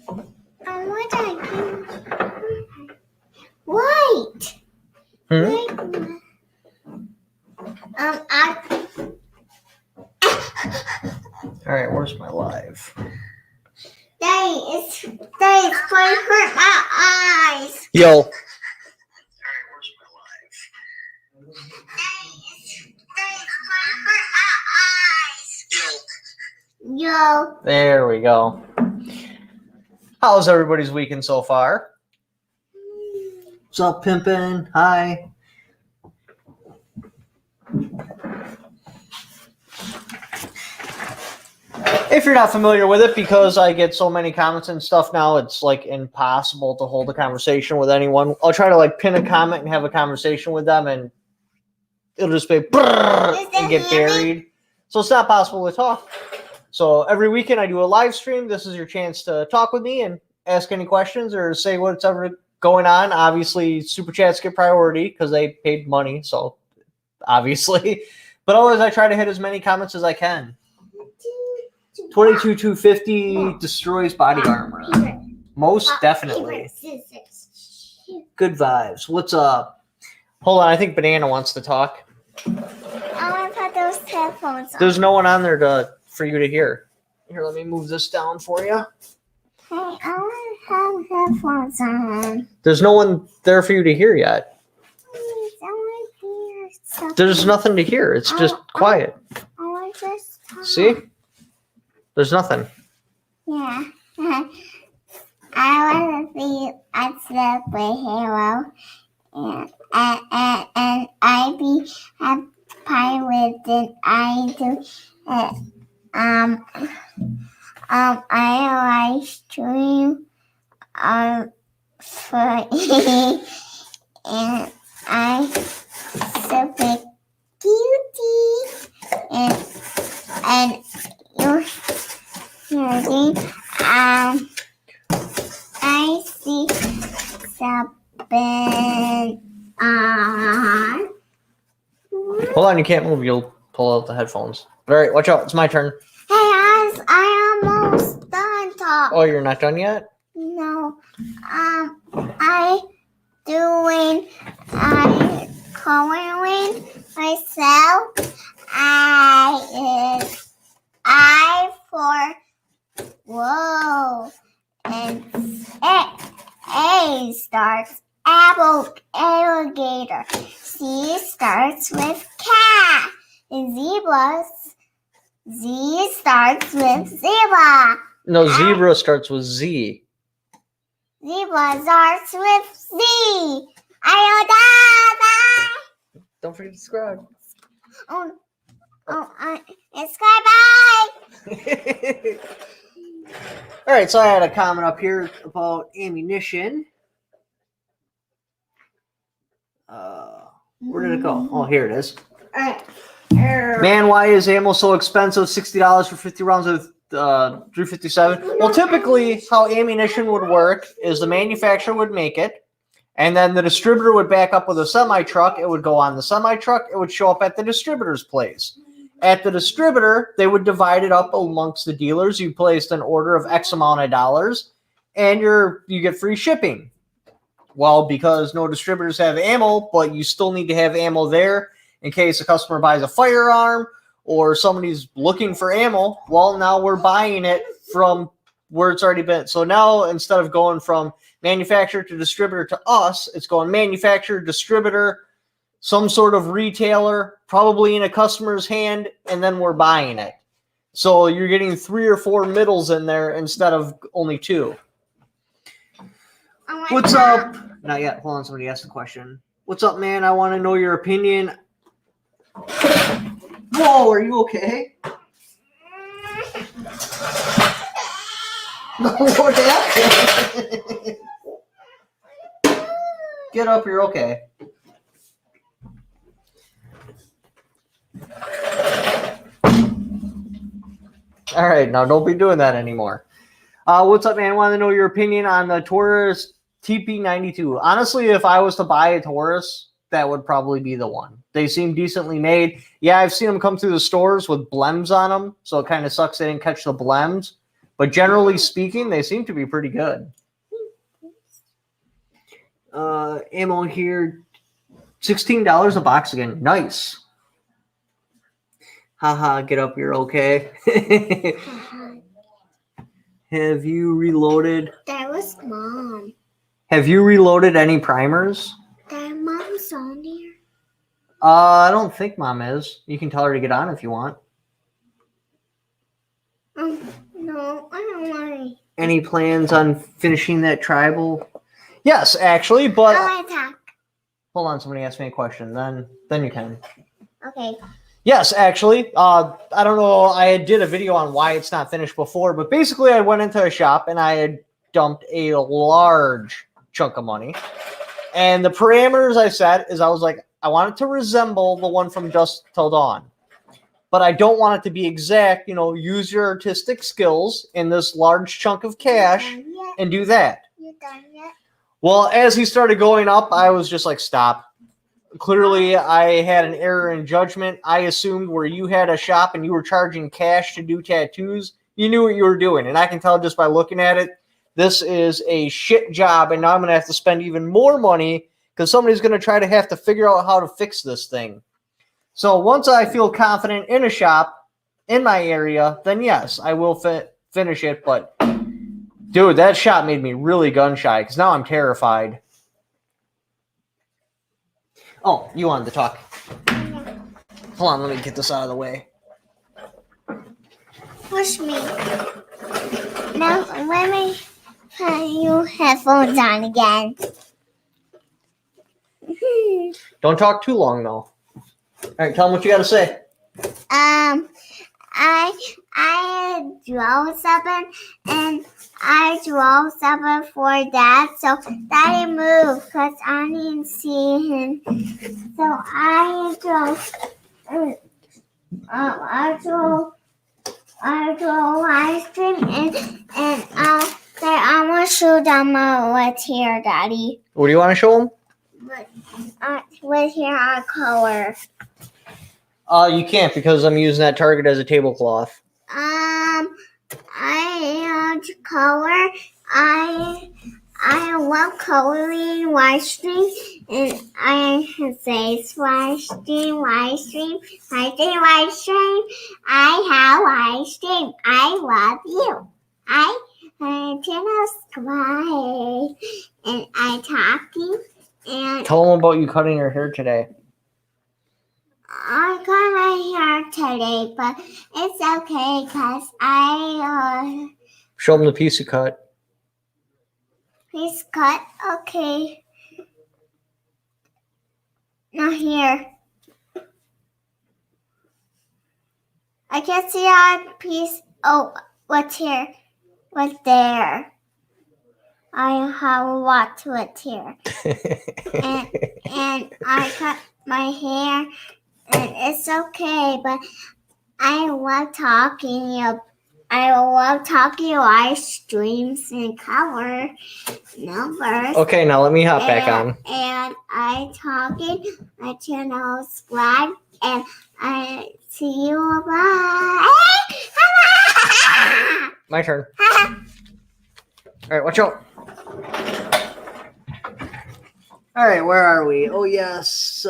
Wait. All right, where's my live? Daddy, it's going to hurt my eyes. Yo. Yo. There we go. How's everybody's weekend so far? What's up, pimpin'? Hi. If you're not familiar with it, because I get so many comments and stuff now, it's like impossible to hold a conversation with anyone. I'll try to like pin a comment and have a conversation with them, and it'll just be and get buried. So it's not possible to talk. So every weekend I do a live stream. This is your chance to talk with me and ask any questions or say what's ever going on. Obviously, super chats get priority because they paid money. So obviously, but always I try to hit as many comments as I can. 22,250 destroys body armor. Most definitely. Good vibes. What's up? Hold on, I think Banana wants to talk. I want to put those headphones on. There's no one on there for you to hear. Here, let me move this down for you. Hey, I want to have headphones on. There's no one there for you to hear yet. Please, I want to hear something. There's nothing to hear. It's just quiet. I want to just talk. See? There's nothing. Yeah. I want to be a superhero. And I be a pilot, and I do I live stream for and I super cutie and you're hearing I see something on. Hold on, you can't move. You'll pull out the headphones. All right, watch out. It's my turn. Hey, I almost done talking. Oh, you're not done yet? No. I coloring myself. Whoa. And A starts alligator. C starts with cat. And Z starts with zebra. No, zebra starts with Z. Zebra starts with Z. Don't forget to subscribe. Subscribe. Bye. All right, so I had a comment up here about ammunition. Where did it go? Oh, here it is. All right. Man, why is ammo so expensive? $60 for 50 rounds of 357. Well, typically, how ammunition would work is the manufacturer would make it, and then the distributor would back up with a semi-truck. It would go on the semi-truck. It would show up at the distributor's place. At the distributor, they would divide it up amongst the dealers. You placed an order of X amount of dollars, and you get free shipping. Well, because no distributors have ammo, but you still need to have ammo there in case a customer buys a firearm or somebody's looking for ammo. Well, now we're buying it from where it's already been. So now instead of going from manufacturer to distributor to us, it's going manufacturer, distributor, some sort of retailer, probably in a customer's hand, and then we're buying it. So you're getting 3 or 4 middles in there instead of only 2. What's up? Not yet. Hold on. Somebody asked a question. What's up, man? I want to know your opinion. Whoa, are you okay? What happened? Get up, you're okay. All right, now don't be doing that anymore. What's up, man? I want to know your opinion on the Taurus TP92. Honestly, if I was to buy a Taurus, that would probably be the one. They seem decently made. Yeah, I've seen them come through the stores with blems on them, so it kind of sucks they didn't catch the blems. But generally speaking, they seem to be pretty good. Ammo here, $16 a box again. Nice. Haha, get up, you're okay. Have you reloaded? That was Mom. Have you reloaded any primers? That Mom's on here. I don't think Mom is. You can tell her to get on if you want. No, I don't want to. Any plans on finishing that tribal? Yes, actually, but I want to talk. hold on. Somebody asked me a question. Then you can. Okay. Yes, actually. I don't know. I did a video on why it's not finished before, but basically, I went into a shop and I had dumped a large chunk of money. And the parameters I set is I was like, I want it to resemble the one from Dusk Till Dawn. But I don't want it to be exact, use your artistic skills in this large chunk of cash and do that. You done yet? Well, as he started going up, I was just like, stop. Clearly, I had an error in judgment. I assumed where you had a shop and you were charging cash to do tattoos, you knew what you were doing. And I can tell just by looking at it, this is a shit job. And now I'm going to have to spend even more money because somebody's going to have to figure out how to fix this thing. So once I feel confident in a shop in my area, then yes, I will finish it. But dude, that shot made me really gun shy because now I'm terrified. Oh, you wanted to talk. Hold on, let me get this out of the way. Push me. Now, let me put your headphones on again. Don't talk too long, though. All right, tell them what you got to say. I draw something, and I draw something for Dad, so Daddy moved because I didn't see him. So I draw ice cream, and I want to show them what's here, Daddy. What do you want to show them? What's here our color. You can't because I'm using that target as a tablecloth. I color. I love coloring white stream, and I say white stream. I have white stream. I love you. I smile, and I talking, and Tell them about you cutting your hair today. I got my hair today, but it's okay because I Show them the piece you cut. piece cut. Okay. Now here. I can see our piece. Oh, what's here? What's there? I have a lot to it here. and I cut my hair. And it's okay, but I love talking live streams and color numbers. Okay, now let me hop back on. And I channel subscribe, and I see you. Bye. My turn. All right, watch out. All right, where are we? Oh, yes.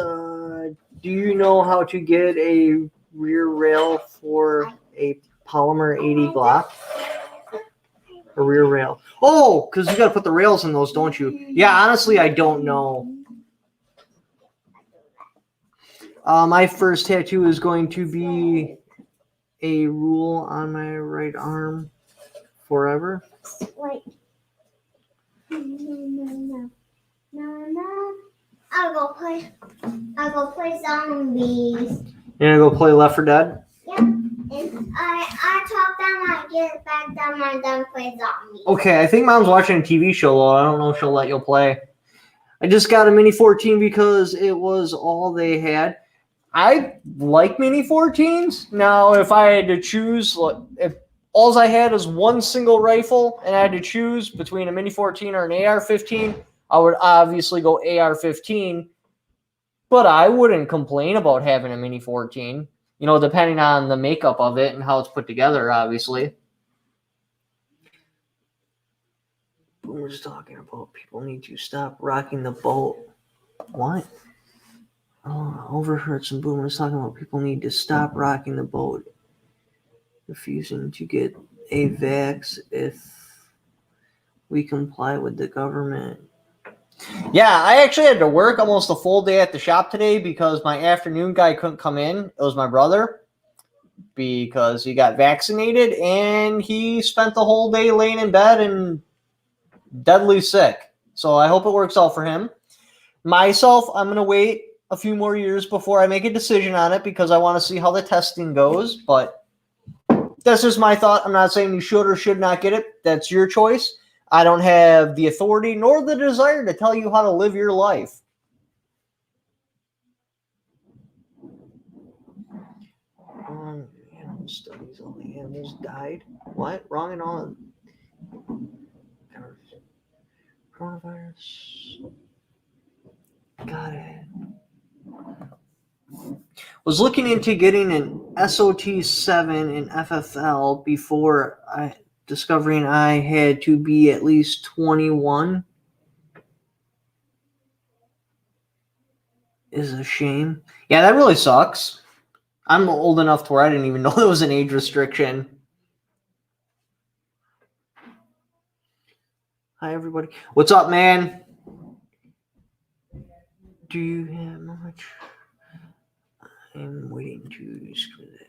Do you know how to get a rear rail for a polymer 80 Glock? A rear rail. Oh, because you got to put the rails in those, don't you? Yeah, honestly, I don't know. My first tattoo is going to be a rule on my right arm forever. Wait. No. I'll go play zombies. You're gonna go play Left 4 Dead? Yep. And I talk them, I get back them, and then play zombies. Okay, I think Mom's watching a TV show, though. I don't know if she'll let you play. I just got a Mini 14 because it was all they had. I like Mini 14s. Now, if I had to choose, if all I had is one single rifle and I had to choose between a Mini 14 or an AR-15, I would obviously go AR-15, but I wouldn't complain about having a Mini 14, depending on the makeup of it and how it's put together, obviously. was talking about people need to stop rocking the boat. What? Oh, overheard some boomers talking about people need to stop rocking the boat, refusing to get a vax if we comply with the government. Yeah, I actually had to work almost a full day at the shop today because my afternoon guy couldn't come in. It was my brother because he got vaccinated and he spent the whole day laying in bed and deadly sick. So I hope it works out for him. Myself, I'm going to wait a few more years before I make a decision on it because I want to see how the testing goes. But that's just my thought. I'm not saying you should or should not get it. That's your choice. I don't have the authority nor the desire to tell you how to live your life. Wrong animal studies. All the animals died. What? Wrong in all. Coronavirus. Got it. Was looking into getting an SOT7 in FFL before discovering I had to be at least 21 is a shame. Yeah, that really sucks. I'm old enough to where I didn't even know there was an age restriction. Hi, everybody. What's up, man? Do you have much? I'm waiting to screw that.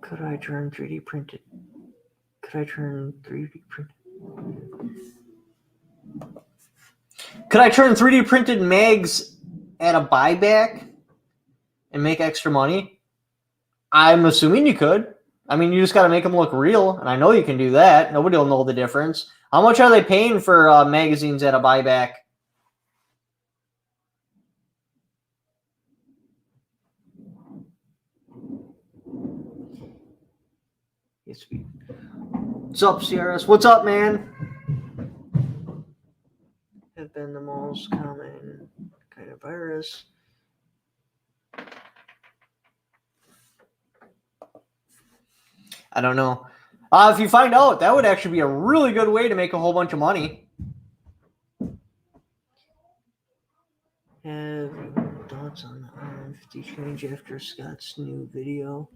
Could I turn 3D printed? Could I turn 3D printed? Could I turn 3D printed mags at a buyback and make extra money? I'm assuming you could. I mean, you just got to make them look real, and I know you can do that. Nobody will know the difference. How much are they paying for magazines at a buyback? What's up, CRS? What's up, man? Have been the most common kind of virus. I don't know. If you find out, that would actually be a really good way to make a whole bunch of money. Have your thoughts on the R50 change after Scott's new video?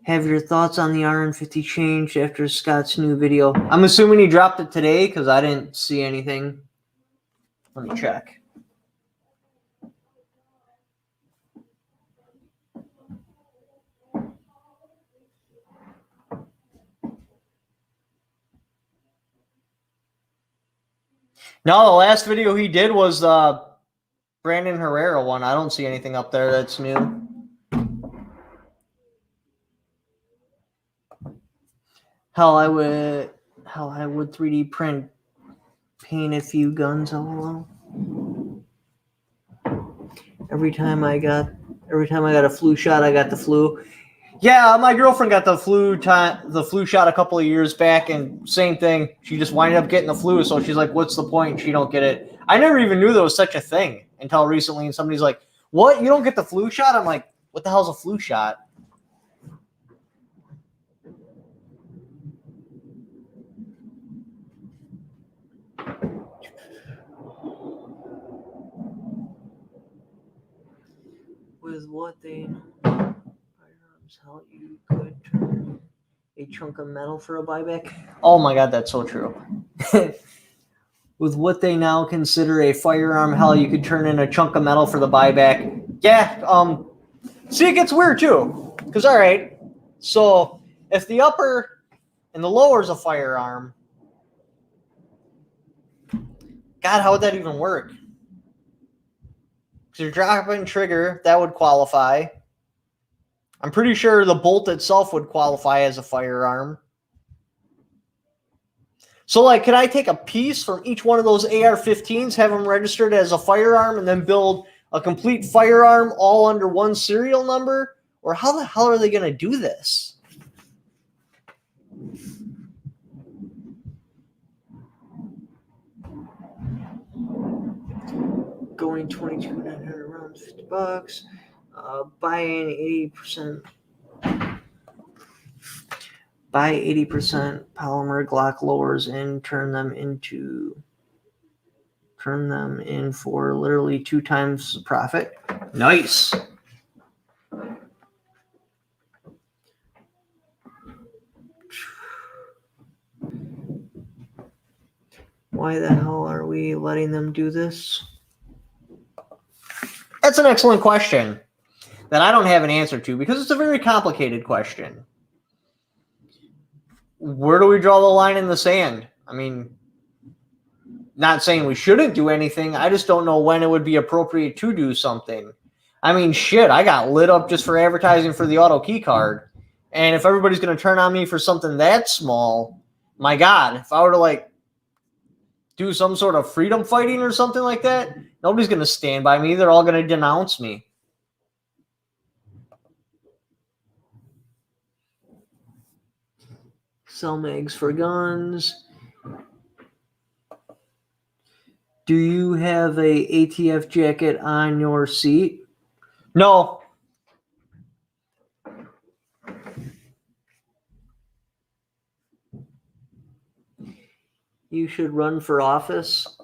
Have your thoughts on the RN50 changed after Scott's new video? I'm assuming he dropped it today because I didn't see anything. Let me check. No, the last video he did was Brandon Herrera one. I don't see anything up there that's new. How I would 3D print paint a few guns all along. Every time I got a flu shot, I got the flu. Yeah, my girlfriend got the flu shot a couple of years back, and same thing. She just winded up getting the flu, so she's like, "What's the point?" She don't get it. I never even knew there was such a thing until recently, and somebody's like, "What? You don't get the flu shot?" I'm like, "What the hell's a flu shot?" With what they know, Firearms, how you could turn a chunk of metal for a buyback. Oh my god, that's so true. With what they now consider a firearm, hell, you could turn in a chunk of metal for the buyback. Yeah, see, it gets weird too. Because, all right, so if the upper and the lower is a firearm, God, how would that even work? Because you're dropping trigger, that would qualify. I'm pretty sure the bolt itself would qualify as a firearm. So, like, can I take a piece from each one of those AR-15s, have them registered as a firearm, and then build a complete firearm all under one serial number? Or how the hell are they going to do this? going 22,900 rounds, $50. Buying 80%. Buy 80% polymer Glock lowers and turn them in for literally 2 times the profit. Nice. Why the hell are we letting them do this? That's an excellent question that I don't have an answer to because it's a very complicated question. Where do we draw the line in the sand? I mean, not saying we shouldn't do anything. I just don't know when it would be appropriate to do something. I mean, shit, I got lit up just for advertising for the auto key card. And if everybody's going to turn on me for something that small, my God, if I were to like do some sort of freedom fighting or something like that, nobody's going to stand by me. They're all going to denounce me. Sell mags for guns. Do you have a ATF jacket on your seat? No. You should run for office.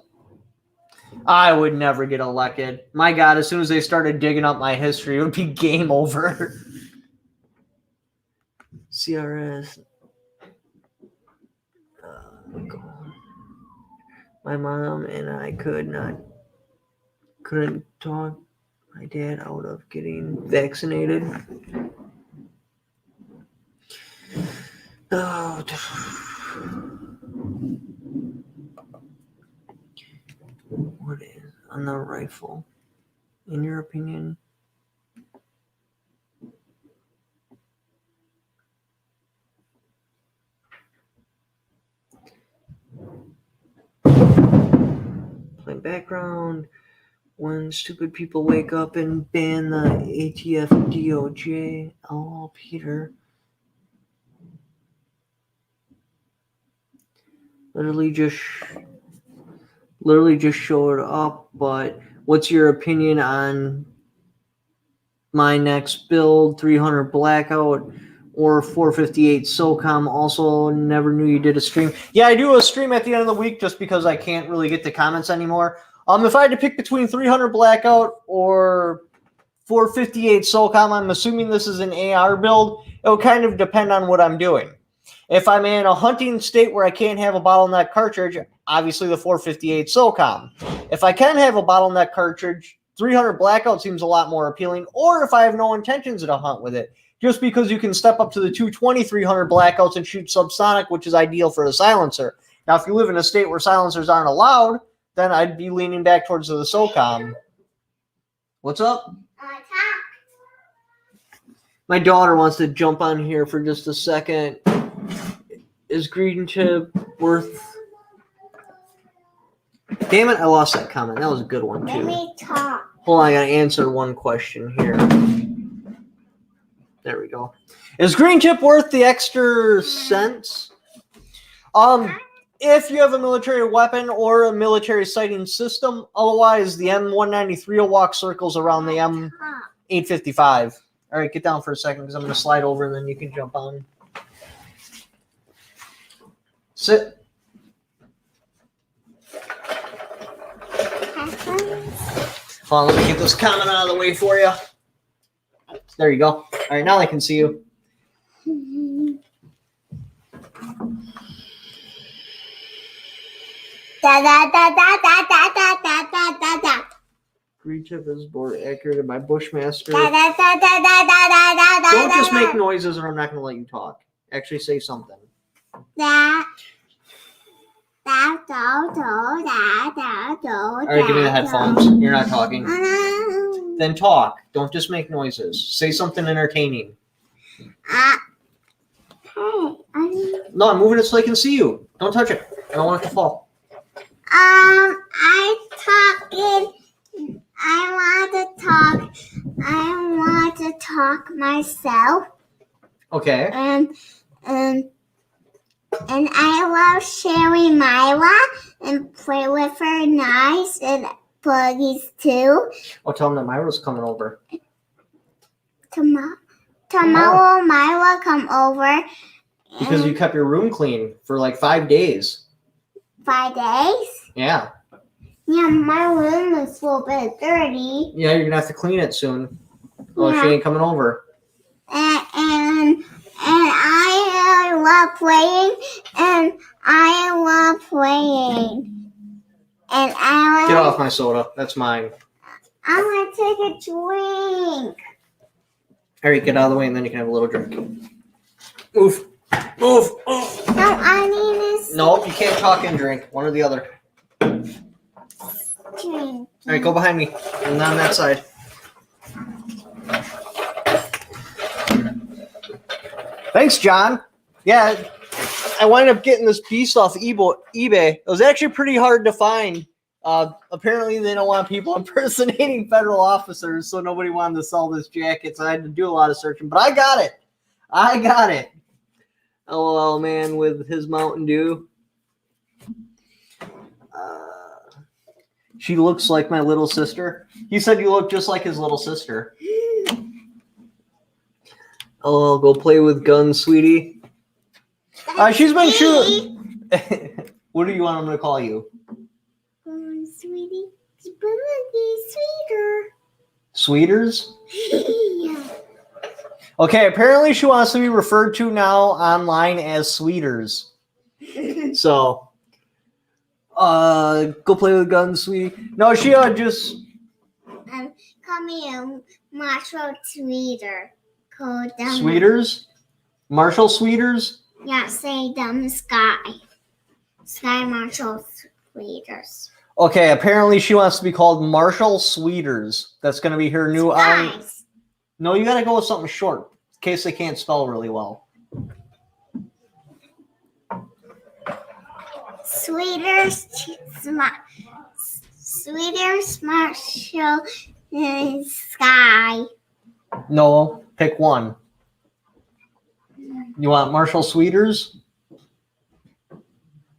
I would never get elected. My God, as soon as they started digging up my history, it would be game over. CRS. My mom and I couldn't talk my dad out of getting vaccinated. Oh. What is on the rifle, in your opinion? Plain background. When stupid people wake up and ban the ATF DOJ. Oh, Peter. Literally just showed up, but what's your opinion on my next build, 300 Blackout or 458 SOCOM? Also, never knew you did a stream. Yeah, I do a stream at the end of the week just because I can't really get the comments anymore. If I had to pick between 300 Blackout or 458 SOCOM, I'm assuming this is an AR build. It will kind of depend on what I'm doing. If I'm in a hunting state where I can't have a bottleneck cartridge, obviously the 458 SOCOM. If I can have a bottleneck cartridge, 300 Blackout seems a lot more appealing. Or if I have no intentions to hunt with it, just because you can step up to the 220 300 Blackouts and shoot subsonic, which is ideal for a silencer. Now, if you live in a state where silencers aren't allowed, then I'd be leaning back towards the SOCOM. What's up? My daughter wants to jump on here for just a second. Is green chip worth... Damn it, I lost that comment. That was a good one, too. Let me talk. Hold on, I gotta answer one question here. There we go. Is green chip worth the extra cents? If you have a military weapon or a military sighting system, otherwise the M193 will walk circles around the M855. All right, get down for a second because I'm going to slide over and then you can jump on. Sit. Hold on, let me get this comment out of the way for you. There you go. All right, now I can see you. Da da da da da da da da da da da. Green chip is more accurate in my Bushmaster. Da da da da da da da da da. Don't just make noises or I'm not going to let you talk. Actually say something. Da. Da do do da da do. All right, give me the headphones. You're not talking. Then talk. Don't just make noises. Say something entertaining. Hey, No, I'm moving it so I can see you. Don't touch it. I don't want it to fall. I want to talk myself. Okay. And I love sharing Myla and play with her nice and puppies too. I'll tell them that Myra's coming over. Tomorrow, Myra come over. Because you kept your room clean for like 5 days. 5 days? Yeah. Yeah, my room is a little bit dirty. Yeah, you're gonna have to clean it soon. Oh, Yeah. she ain't coming over. And I love playing, and I love playing. And Get off my soda. That's mine. I want to take a drink. All right, get out of the way, and then you can have a little drink. Move. Move. Move. No, I need this No, you can't talk and drink. One or the other. drink. All right, go behind me. And on that side. Thanks, John. Yeah, I wound up getting this piece off eBay. It was actually pretty hard to find. Apparently, they don't want people impersonating federal officers, so nobody wanted to sell this jacket. So I had to do a lot of searching, but I got it. I got it. LOL, man, with his Mountain Dew. She looks like my little sister. He said you look just like his little sister. Oh, go play with guns, sweetie. She's been shooting. What do you want him to call you? Sweetie, sweeter. Sweeters? Yeah. Okay, apparently she wants to be referred to now online as Sweeters. So, go play with guns, sweetie. No, she just... Call me a Marshall Sweeter. Called Sweeters? Marshall Sweeters? Yeah, say them Sky. Sky Marshall Sweeters. Okay, apparently she wants to be called Marshall Sweeters. That's going to be her new... Skies. No, you got to go with something short, in case they can't spell really well. Sweeters Marshall Sky. No, pick one. You want Marshall Sweeters?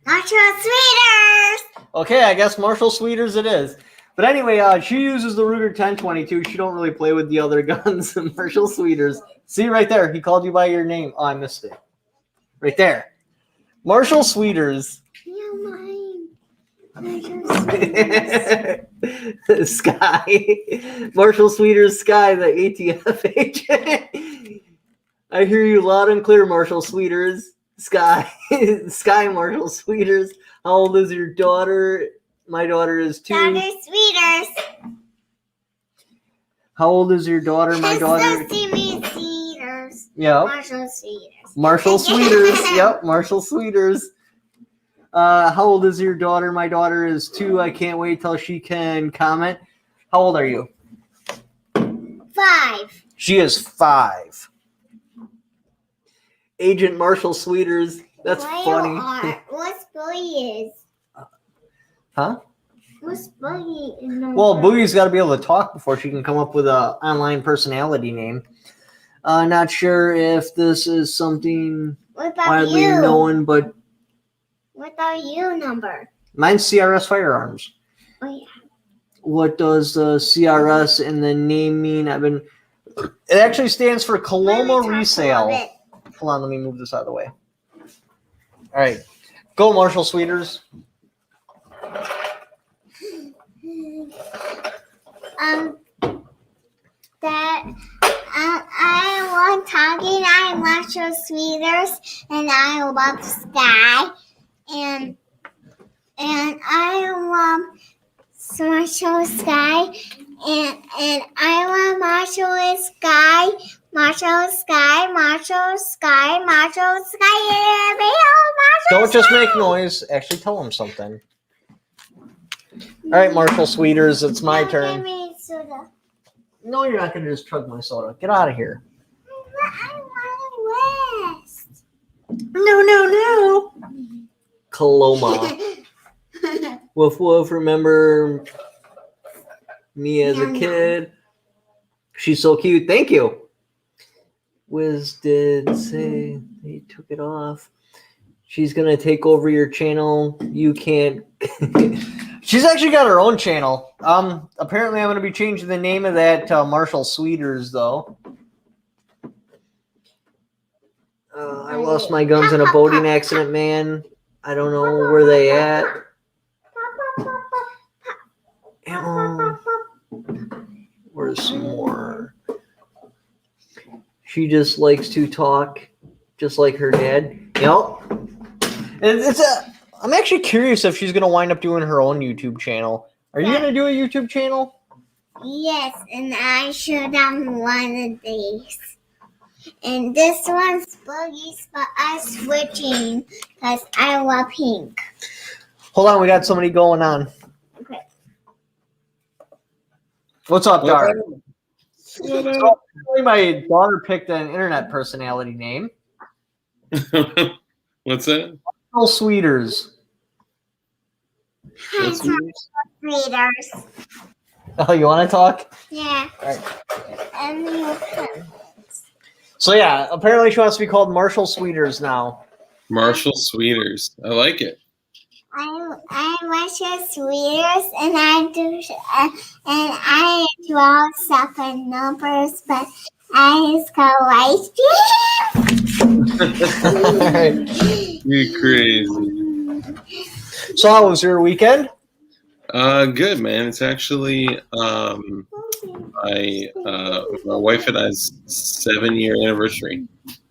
Marshall Sweeters. Okay, I guess Marshall Sweeters it is. But anyway, she uses the Ruger 1022. She don't really play with the other guns. Marshall Sweeters. See right there. He called you by your name. Oh, I missed it. Right there. Marshall Sweeters. Yeah, mine. Marshall Sweeters. Sky. Marshall Sweeters Sky, the ATF agent. I hear you loud and clear, Marshall Sweeters. Sky. Sky Marshall Sweeters. How old is your daughter? My daughter is 2. Daughter Sweeters. How old is your daughter? My daughter. Sweeters. Yeah. Marshall Sweeters. Marshall Sweeters. Yep, Marshall Sweeters. How old is your daughter? My daughter is 2. I can't wait till she can comment. How old are you? 5. She is 5. Agent Marshall Sweeters. That's funny. What's Boogie is? Huh? What's Boogie? Well, Boogie's got to be able to talk before she can come up with a online personality name. Not sure if this is something What about widely you? known, but What about you number? mine's CRS Firearms. Oh yeah. What does the CRS and the name mean? It actually stands for Coloma Resale. Hold on, let me move this out of the way. All right. Go, Marshall Sweeters. I love talking. I Marshall Sweeters, and I love Sky, and I love Marshall Sky, and I love Marshall Sky, Marshall Sky, Marshall Sky, Marshall Sky, Marshall Don't just Sky. make noise. Actually, tell them something. All right, Marshall Sweeters, it's my Give turn. me soda. No, you're not going to just chug my soda. Get out of here. I want to rest. No. Coloma. Woof woof, remember me as a kid? She's so cute. Thank you. Wiz did say they took it off. She's going to take over your channel. You can't. She's actually got her own channel. Apparently I'm going to be changing the name of that to Marshall Sweeters, though. I lost my guns in a boating accident, man. I don't know where they at. Where's some more? She just likes to talk, just like her dad. Yep. I'm actually curious if she's gonna wind up doing her own YouTube channel. Are you gonna do a YouTube channel? Yes, and I show them one of these. And this one's Boogie's, but I'm switching because I love pink. Hold on, we got somebody going on. Okay. What's up, Dar? So, my daughter picked an internet personality name. What's that? Marshall Sweeters. hi, readers. Oh, you want to talk? Yeah. All right. And you can. So yeah, apparently she wants to be called Marshall Sweeters now. Marshall Sweeters. I like it. I Marshall Sweeters, and I draw stuff and numbers, but I just go You're crazy. So how was your weekend? Good, man. It's actually my wife and I's 7-year anniversary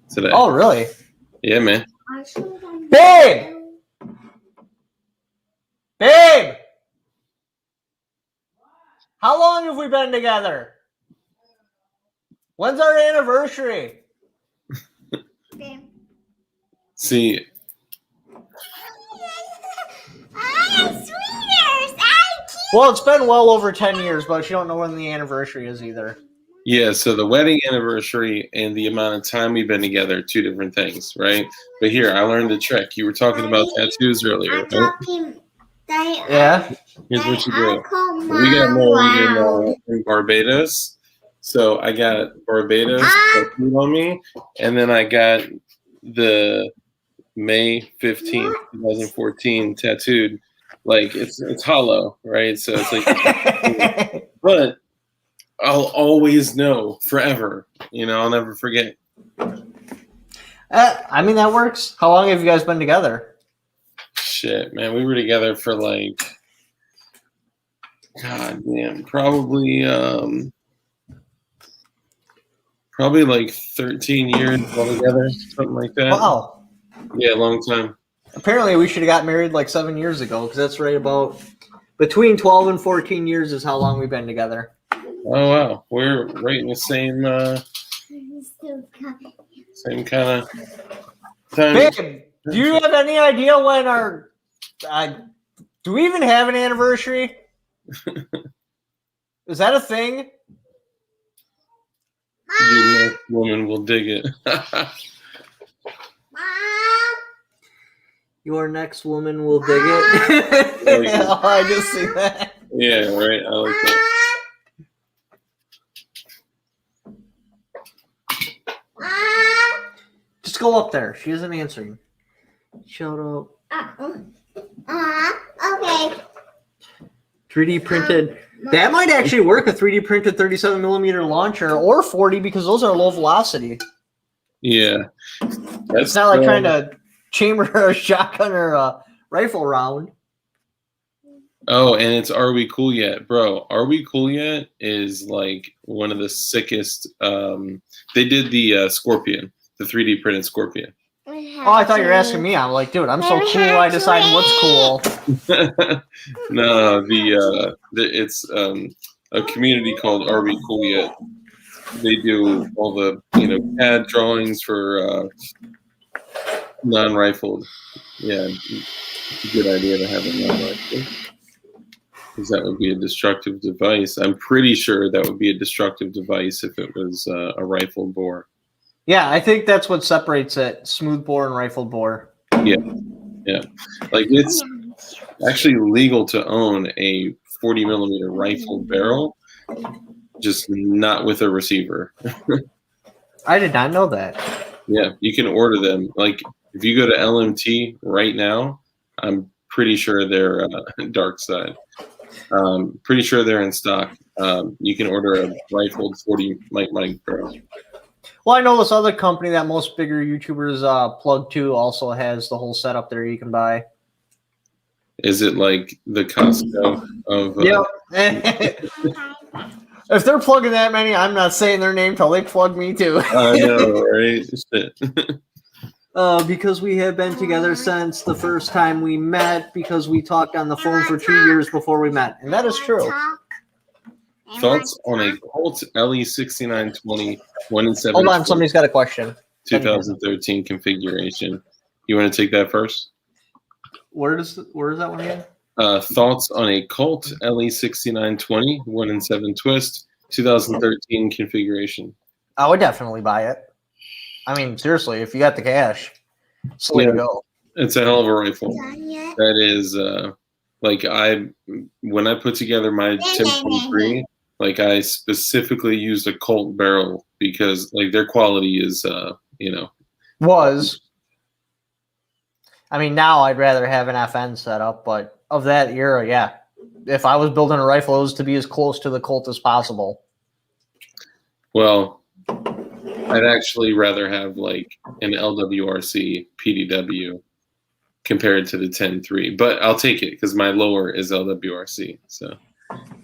today. Oh, really? Yeah, man. Babe! Babe! How long have we been together? When's our anniversary? See, Well, it's been well over 10 years, but you don't know when the anniversary is either. yeah, so the wedding anniversary and the amount of time we've been together are two different things, right? But here, I learned the trick. You were talking about tattoos earlier, I'm right? talking. Yeah? Here's what you do. We got married in Barbados. So I got Barbados tattooed on me, and then I got the May 15th, 2014 tattooed. Like it's hollow, right? So it's like, but I'll always know forever. You know, I'll never forget. I mean, that works. How long have you guys been together? Shit, man, we were together for like, god damn, probably like 13 years altogether, something like that. Wow. Yeah, long time. Apparently, we should have got married like 7 years ago, because that's right about between 12 and 14 years is how long we've been together. Oh wow, we're right in the same kind of time. Babe, do you have any idea when our do we even have an anniversary? Is that a thing? The next woman will dig it. Your next woman will dig it. Oh, I just see that. Yeah, right. I like that. Just go up there. She isn't answering. Shut up. Okay. 3D printed. That might actually work, a 3D printed 37 millimeter launcher, or 40, because those are low velocity. Yeah. It's not like trying to chamber a shotgun or a rifle round. Oh, and it's Are We Cool Yet? Bro, Are We Cool Yet is like one of the sickest. They did the Scorpion, the 3D printed Scorpion. Oh, I thought you were asking me. I'm like, dude, I'm so cool. I decide what's cool. No, it's a community called Are We Cool Yet? They do all the CAD drawings for non-rifled. Yeah, it's a good idea to have it non-rifled, because that would be a destructive device. I'm pretty sure that would be a destructive device if it was a rifled bore. Yeah, I think that's what separates it: smooth bore and rifled bore. Yeah. Like it's actually legal to own a 40 millimeter rifled barrel, just not with a receiver. I did not know that. Yeah, you can order them. Like if you go to LMT right now, I'm pretty sure they're dark side. Pretty sure they're in stock. You can order a rifled 40 micro. Well, I know this other company that most bigger YouTubers plug to also has the whole setup there you can buy. Is it like the Costco of? Yep. If they're plugging that many, I'm not saying their name till they plug me too. I know, right? Shit. Because we have been together since the first time we met, because we talked on the phone for 2 years before we met. And that is true. Thoughts on a Colt LE 6920 1 in 7 Hold on, somebody's got a question. 2013 configuration. You want to take that first? Where is that one again? Thoughts on a Colt LE 6920 1 in 7 twist 2013 configuration. I would definitely buy it. I mean, seriously, if you got the cash, it's the way to go. It's a hell of a rifle. That is, when I put together my 1023, like I specifically used a Colt barrel because like their quality is, Was. I mean, now I'd rather have an FN setup, but of that era, yeah. If I was building a rifle, it was to be as close to the Colt as possible. Well, I'd actually rather have like an LWRC PDW compared to the 10.3, but I'll take it because my lower is LWRC. So,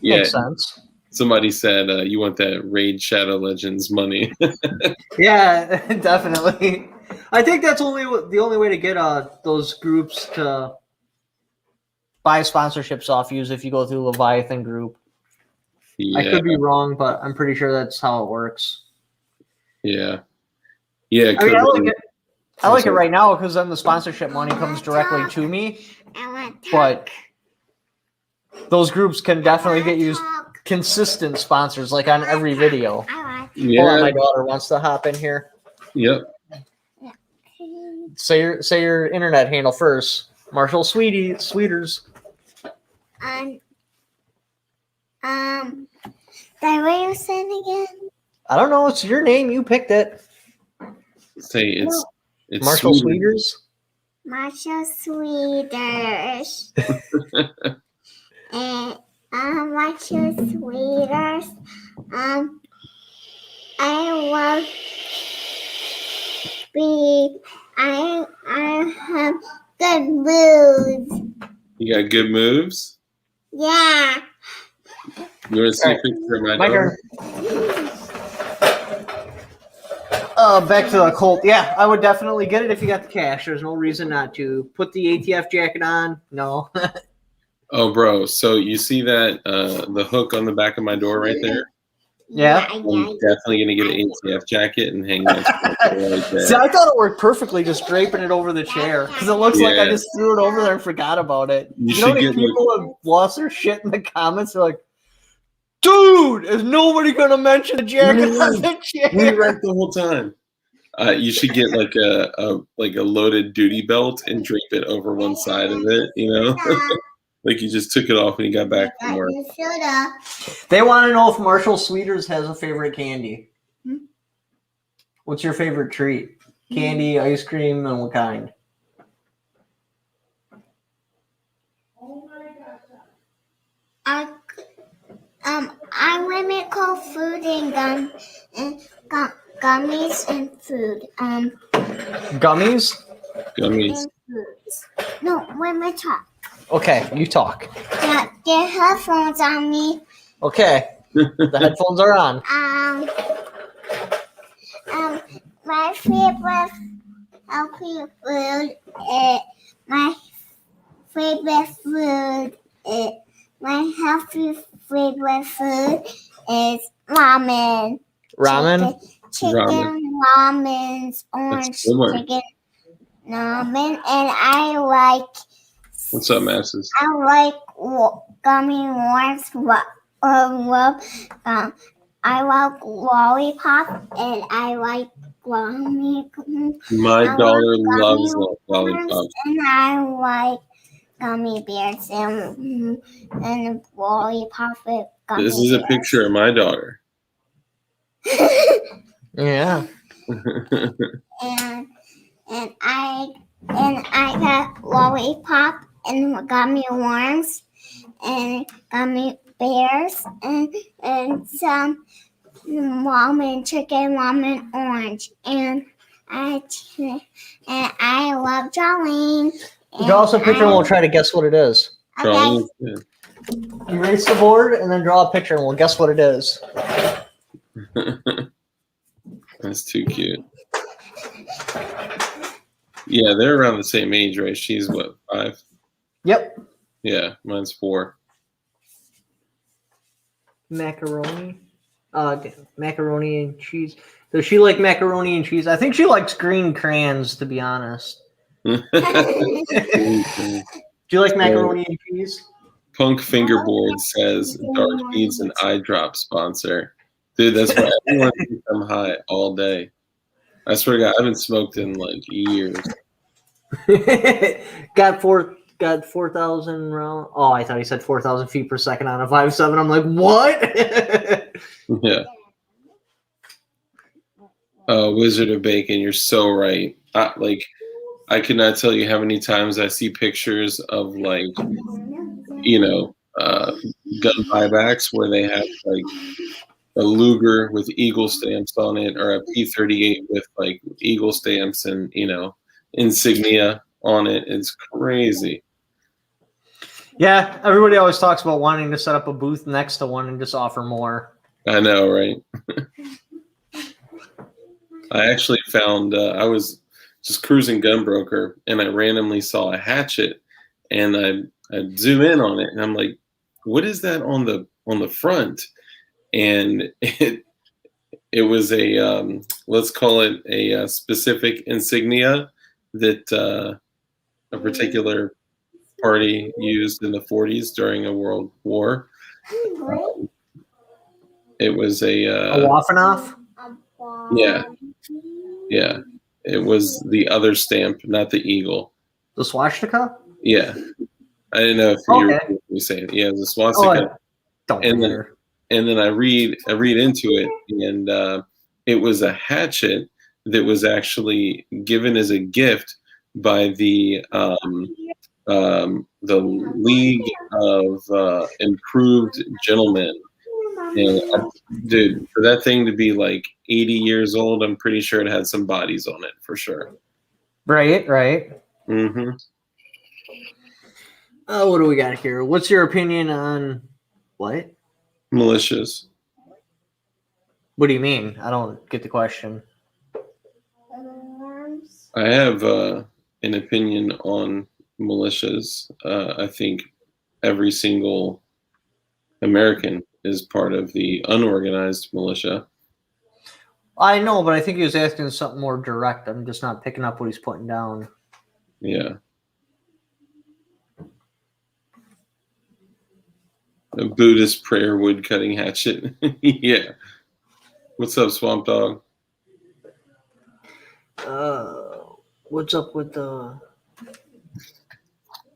yeah, makes sense. Somebody said you want that Raid Shadow Legends money. Yeah, definitely. I think that's the only way to get those groups to buy sponsorships off you is if you go through Leviathan Group. Yeah. I could be wrong, but I'm pretty sure that's how it works. Yeah. I mean, I like it right now because then the sponsorship money comes directly to me. But those groups can definitely get you consistent sponsors, like on every video. Yeah. Hold on, my daughter wants to hop in here. Yep. Say your internet handle first. Marshall Sweeters. That what you said again? I don't know. It's your name. You picked it. Say it's Marshall Sweeters. Marshall Sweeters. And Marshall Sweeters. I have good moves. You got good moves? Yeah. You want to see a picture of my turn. daughter? Back to the Colt. Yeah, I would definitely get it if you got the cash. There's no reason not to. Put the ATF jacket on. No. Oh, bro. So you see that the hook on the back of my door right there? Yeah. I'm definitely going to get an ATF jacket and hang that right there. See, I thought it worked perfectly just draping it over the chair because it looks like I just threw it over there and forgot about it. You know how many people have lost their shit in the comments? They're like, dude, is nobody going to mention the jacket on the chair? We right the whole time. You should get like a loaded duty belt and drape it over one side of it, you know? Like you just took it off when you got back from work. They want to know if Marshall Sweeters has a favorite candy. What's your favorite treat? Candy, ice cream, and what kind? I limit cold food and gummies and food. Gummies? Gummies. No, women talk. Okay, you talk. Yeah, get headphones on me. Okay, the headphones are on. My favorite healthy food is my favorite favorite food is ramen. Ramen? Chicken ramens, orange chicken ramen, and I like. What's up, masses? I like gummy worms. I like lollipop, and I like gummy. My daughter loves lollipops. And I like gummy bears and lollipop with gummy This is a picture of my daughter. Yeah. and I got lollipop and got me worms, and got me bears, and some almond chicken, almond orange, and I love drawing. Draw us a picture and we'll try to guess what it is. Okay. Drawing is good. Erase the board and then draw a picture and we'll guess what it is. That's too cute. Yeah, they're around the same age, right? She's what, 5? Yep. Yeah, mine's 4. Macaroni. Macaroni and cheese. Does she like macaroni and cheese? I think she likes green crayons, to be honest. Do you like macaroni and cheese? Punk Fingerboard says Dark needs an eye drop sponsor. Dude, that's why everyone thinks I'm high all day. I swear to God, I haven't smoked in like years. got 4,000 round. Oh, I thought he said 4,000 feet per second on a 5.7. I'm like, what? Yeah. Wizard of Bacon, you're so right. I could not tell you how many times I see pictures of like, gun buybacks where they have like a Luger with eagle stamps on it, or a P38 with like eagle stamps and insignia on it. It's crazy. Yeah, everybody always talks about wanting to set up a booth next to one and just offer more. I know, right? I actually found I was just cruising Gunbroker and I randomly saw a hatchet, and I zoom in on it and I'm like, what is that on the front? And it was a let's call it a specific insignia that a particular party used in the 40s during a world war. It was a Waffenoff? Yeah. It was the other stamp, not the eagle. The swastika? Yeah. I didn't know if you were saying it. Yeah, it was a swastika. And then I read into it, and it was a hatchet that was actually given as a gift by the League of Improved Gentlemen. And dude, for that thing to be like 80 years old, I'm pretty sure it had some bodies on it for sure. Right. Mm-hmm. What do we got here? What's your opinion on what? Militias. What do you mean? I don't get the question. I have an opinion on militias. I think every single American is part of the unorganized militia. I know, but I think he was asking something more direct. I'm just not picking up what he's putting down. Yeah. A Buddhist prayer wood cutting hatchet. Yeah. What's up, Swamp Dog? What's up with the...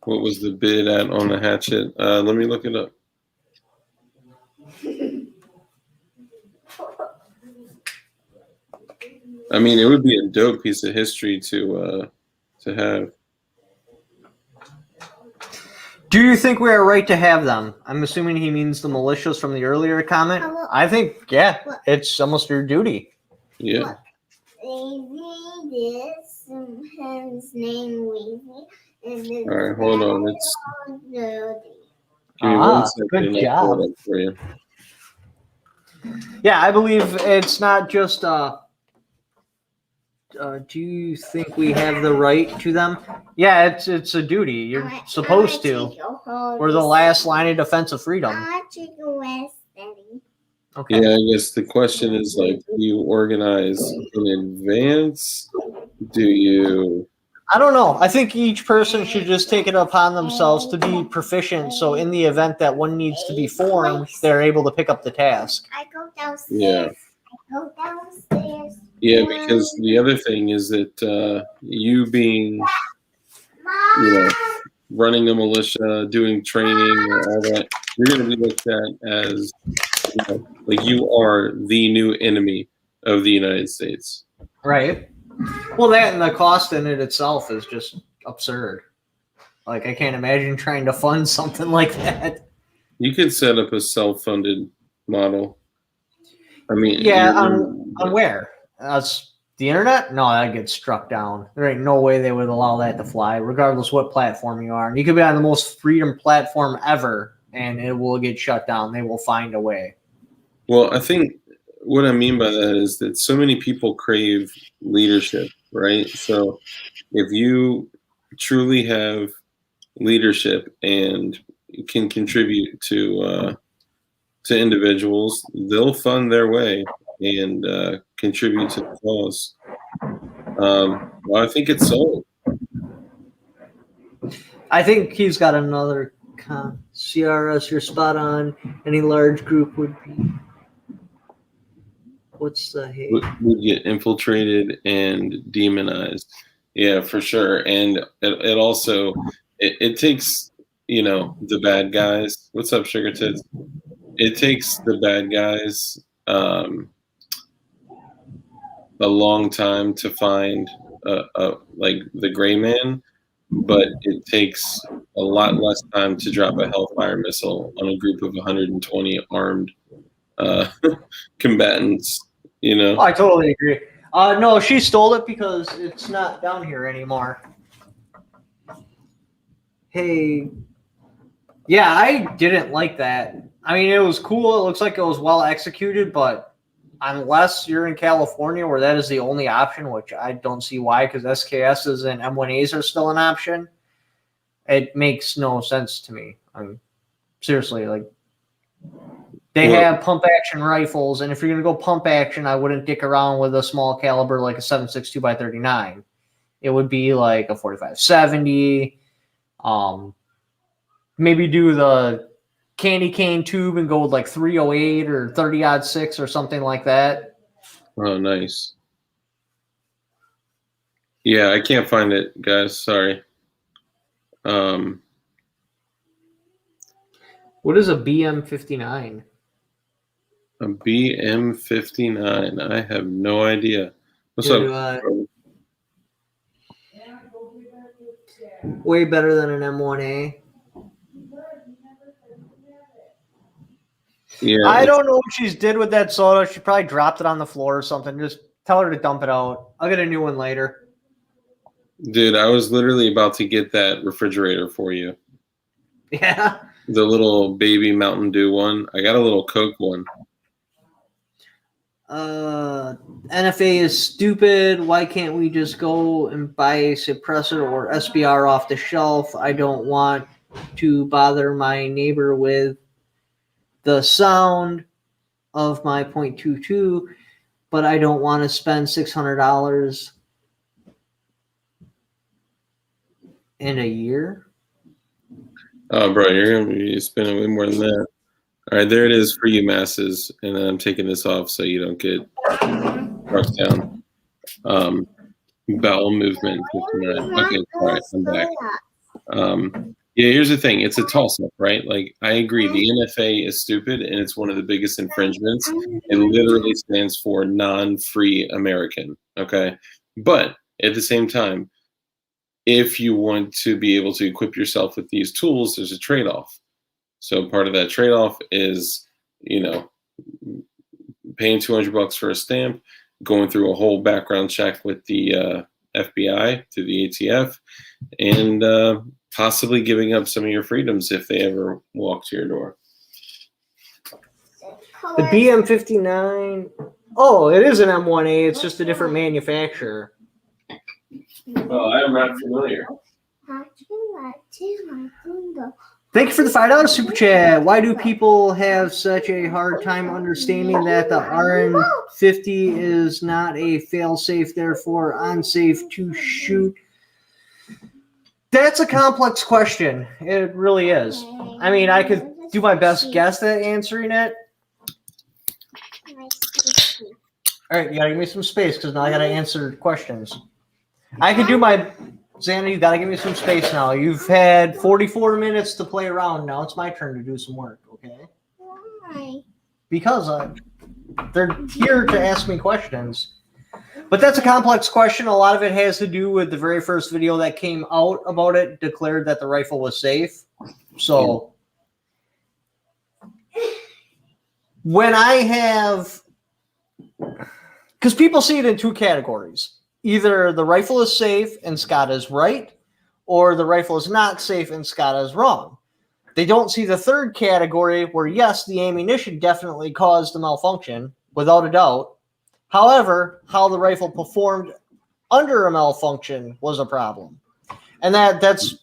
What was the bid at on the hatchet? Let me look it up. I mean, it would be a dope piece of history to have. Do you think we are right to have them? I'm assuming he means the militias from the earlier comment. I think, yeah, it's almost your duty. Yeah. His name Weezy. All right, hold on. It's give me 1 second. Good job. I'll pull it up for you. Yeah, I believe it's not just. Do you think we have the right to them? Yeah, it's a duty. You're supposed to. We're the last line of defense of freedom. Okay. Yeah, I guess the question is like, do you organize in advance? Do you? I don't know. I think each person should just take it upon themselves to be proficient. So in the event that one needs to be formed, they're able to pick up the task. I go downstairs. Yeah. I go downstairs. Yeah, because the other thing is that you being, running a militia, doing training, all that, you're going to be looked at as, like you are the new enemy of the United States. Right. Well, that and the cost in it itself is just absurd. Like, I can't imagine trying to fund something like that. You could set up a self-funded model. I mean, Yeah, on where? The internet? No, that gets struck down. There ain't no way they would allow that to fly, regardless what platform you are. And you could be on the most freedom platform ever, and it will get shut down. They will find a way. Well, I think what I mean by that is that so many people crave leadership, right? So if you truly have leadership and can contribute to individuals, they'll fund their way and contribute to the cause. Well, I think it's sold. I think he's got another CRS. You're spot on. Any large group would be. What's the hate? Would get infiltrated and demonized. Yeah, for sure. And it also it takes, you know, the bad guys. What's up, Sugar Tits? It takes the bad guys a long time to find like the gray man, but it takes a lot less time to drop a Hellfire missile on a group of 120 armed combatants. You know, I totally agree. No, she stole it because it's not down here anymore. Hey, yeah, I didn't like that. I mean, it was cool. It looks like it was well executed, but unless you're in California where that is the only option, which I don't see why, because SKSs and M1As are still an option, it makes no sense to me. I mean, seriously, like, they have pump action rifles, and if you're going to go pump action, I wouldn't dick around with a small caliber like a 7.62 by 39. It would be like a 45-70. Maybe do the candy cane tube and go with like 308 or 30-06 or something like that. Oh, nice. Yeah, I can't find it, guys. Sorry. What is a BM59? A BM59. I have no idea. What's up? Way better than an M1A. Yeah, I don't know what she's did with that soda. She probably dropped it on the floor or something. Just tell her to dump it out. I'll get a new one later. Dude, I was literally about to get that refrigerator for you. Yeah. The little baby Mountain Dew one. I got a little Coke one. NFA is stupid. Why can't we just go and buy a suppressor or SBR off the shelf? I don't want to bother my neighbor with the sound of my .22, but I don't want to spend $600 in a year. Oh, bro, you're going to be spending way more than that. All right, there it is for you masses, and then I'm taking this off so you don't get struck down. Bowel movement. Okay, all right, I'm back. Yeah, here's the thing. It's a toss-up, right? Like, I agree. The NFA is stupid, and it's one of the biggest infringements. It literally stands for non-free American, okay? But at the same time, if you want to be able to equip yourself with these tools, there's a trade-off. So part of that trade-off is, you know, paying $200 for a stamp, going through a whole background check with the FBI through the ATF, and possibly giving up some of your freedoms if they ever walk to your door. The BM59. Oh, it is an M1A. It's just a different manufacturer. Well, I'm not familiar. Thank you for the $5 super chat. Why do people have such a hard time understanding that the RN50 is not a fail-safe, therefore unsafe to shoot? That's a complex question. It really is. I mean, I could do my best guess at answering it. All right, you gotta give me some space because now I gotta answer questions. I could do my Xander. You gotta give me some space now. You've had 44 minutes to play around. Now it's my turn to do some work. Okay? Why? Because they're here to ask me questions. But that's a complex question. A lot of it has to do with the very first video that came out about it declared that the rifle was safe. So when I have, because people see it in two categories. Either the rifle is safe and Scott is right, or the rifle is not safe and Scott is wrong. They don't see the third category where, yes, the ammunition definitely caused the malfunction, without a doubt. However, how the rifle performed under a malfunction was a problem. And that's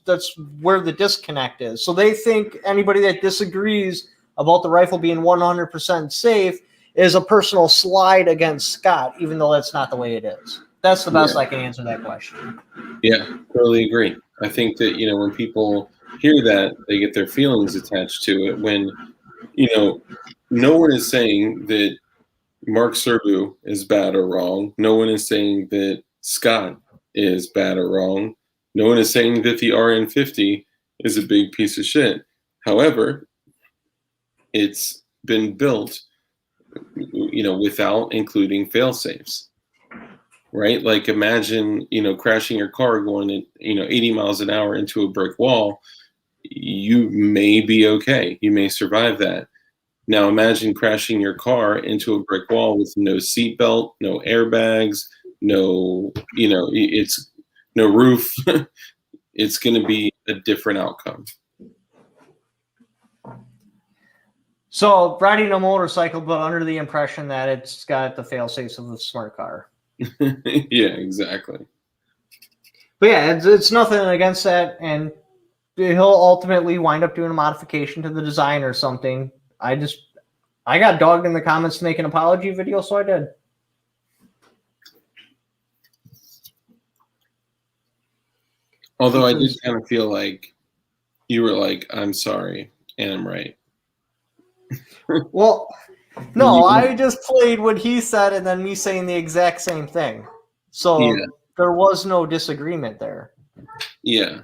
where the disconnect is. So they think anybody that disagrees about the rifle being 100% safe is a personal slide against Scott, even though that's not the way it is. That's the best I can answer that question. Yeah, totally agree. I think that, when people hear that, they get their feelings attached to it when, no one is saying that Mark Serbu is bad or wrong. No one is saying that Scott is bad or wrong. No one is saying that the RN50 is a big piece of shit. However, it's been built, without including fail-safes, right? Like imagine, crashing your car going at, 80 miles an hour into a brick wall. You may be okay. You may survive that. Now imagine crashing your car into a brick wall with no seatbelt, no airbags, no, it's no roof. It's going to be a different outcome. So riding a motorcycle, but under the impression that it's got the fail-safes of a smart car. Yeah, exactly. But yeah, it's nothing against that, and he'll ultimately wind up doing a modification to the design or something. I got dogged in the comments to make an apology video, so I did. Although I did kind of feel like you were like, I'm sorry, and I'm right. Well, no, I just played what he said and then me saying the exact same thing. So there was no disagreement there. Yeah.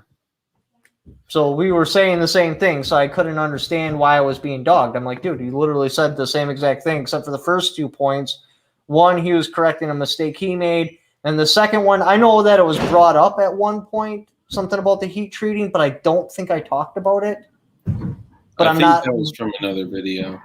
So we were saying the same thing, so I couldn't understand why I was being dogged. I'm like, dude, he literally said the same exact thing, except for the first 2 points. One, he was correcting a mistake he made. And the second one, I know that it was brought up at one point, something about the heat treating, but I don't think I talked about it. But I think that was from another video.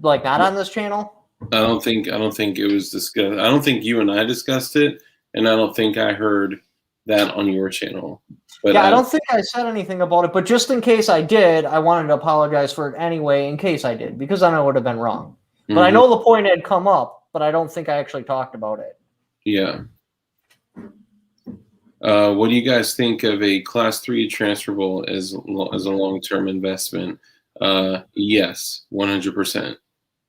Like not on this channel? I don't think it was discussed. I don't think you and I discussed it, and I don't think I heard that on your channel. But yeah, I don't think I said anything about it, but just in case I did, I wanted to apologize for it anyway, in case I did, because I know it would have been wrong. But I know the point had come up, but I don't think I actually talked about it. Yeah. What do you guys think of a Class 3 transferable as a long-term investment? Yes, 100%.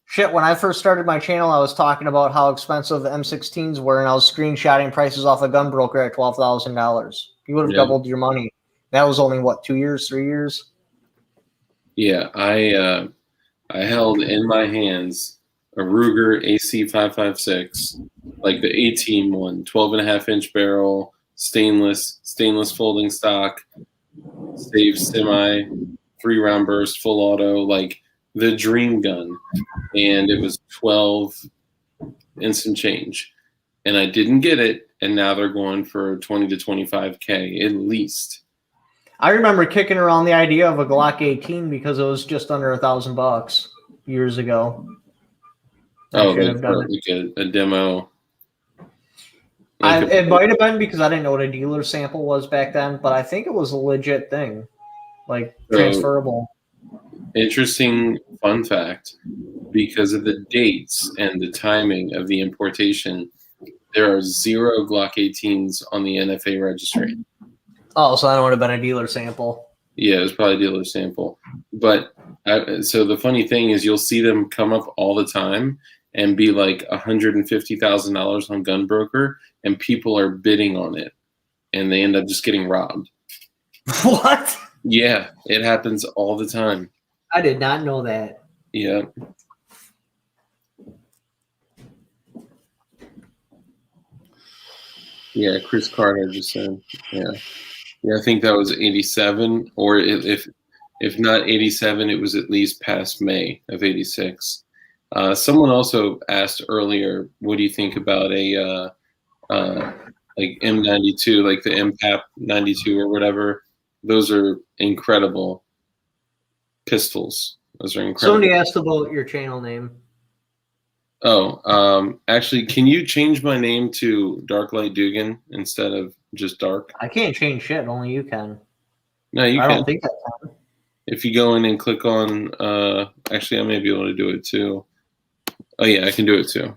Shit, when I first started my channel, I was talking about how expensive the M16s were, and I was screenshotting prices off a gun broker at $12,000. You would have doubled your money. That was only, what, 2 years, 3 years? Yeah, I held in my hands a Ruger AC556, like the A-Team one, 12.5-inch barrel, stainless folding stock, save semi, 3-round burst, full auto, like the dream gun, and it was 12 and some change, and I didn't get it, and now they're going for 20 to 25K at least. I remember kicking around the idea of a Glock 18 because it was just under $1,000 years ago. Like a demo. It might have been because I didn't know what a dealer sample was back then, but I think it was a legit thing, like transferable. Interesting fun fact, because of the dates and the timing of the importation, there are 0 Glock 18s on the NFA registry. Oh, so that would have been a dealer sample. Yeah, it was probably a dealer sample. But so the funny thing is you'll see them come up all the time and be like $150,000 on Gunbroker, and people are bidding on it, and they end up just getting robbed. What? Yeah, it happens all the time. I did not know that. Yeah. Yeah, Chris Carter just said. Yeah, I think that was 87, or if not 87, it was at least past May of 86. Someone also asked earlier, what do you think about a like M92, like the MPAP 92 or whatever? Those are incredible pistols. Those are incredible. Somebody asked about your channel name. Oh, actually, can you change my name to Dark Light Dugan instead of just Dark? I can't change shit. Only you can. No, you I can. don't think I can. If you go in and click on, actually, I may be able to do it too. Oh yeah, I can do it too.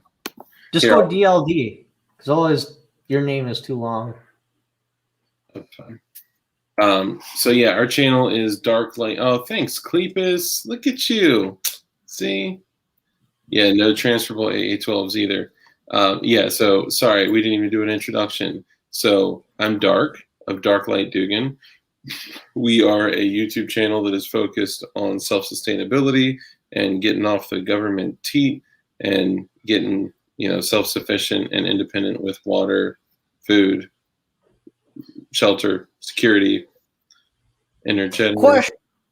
Just Here, go DLD, because otherwise your name is too long. That's fine. So yeah, our channel is Dark Light. Oh, thanks, Cleepus. Look at you. See? Yeah, no transferable AA12s either. Yeah, so sorry, we didn't even do an introduction. So I'm Dark of Dark Light Dugan. We are a YouTube channel that is focused on self-sustainability and getting off the government teat and getting, self-sufficient and independent with water, food, shelter, security, energetic.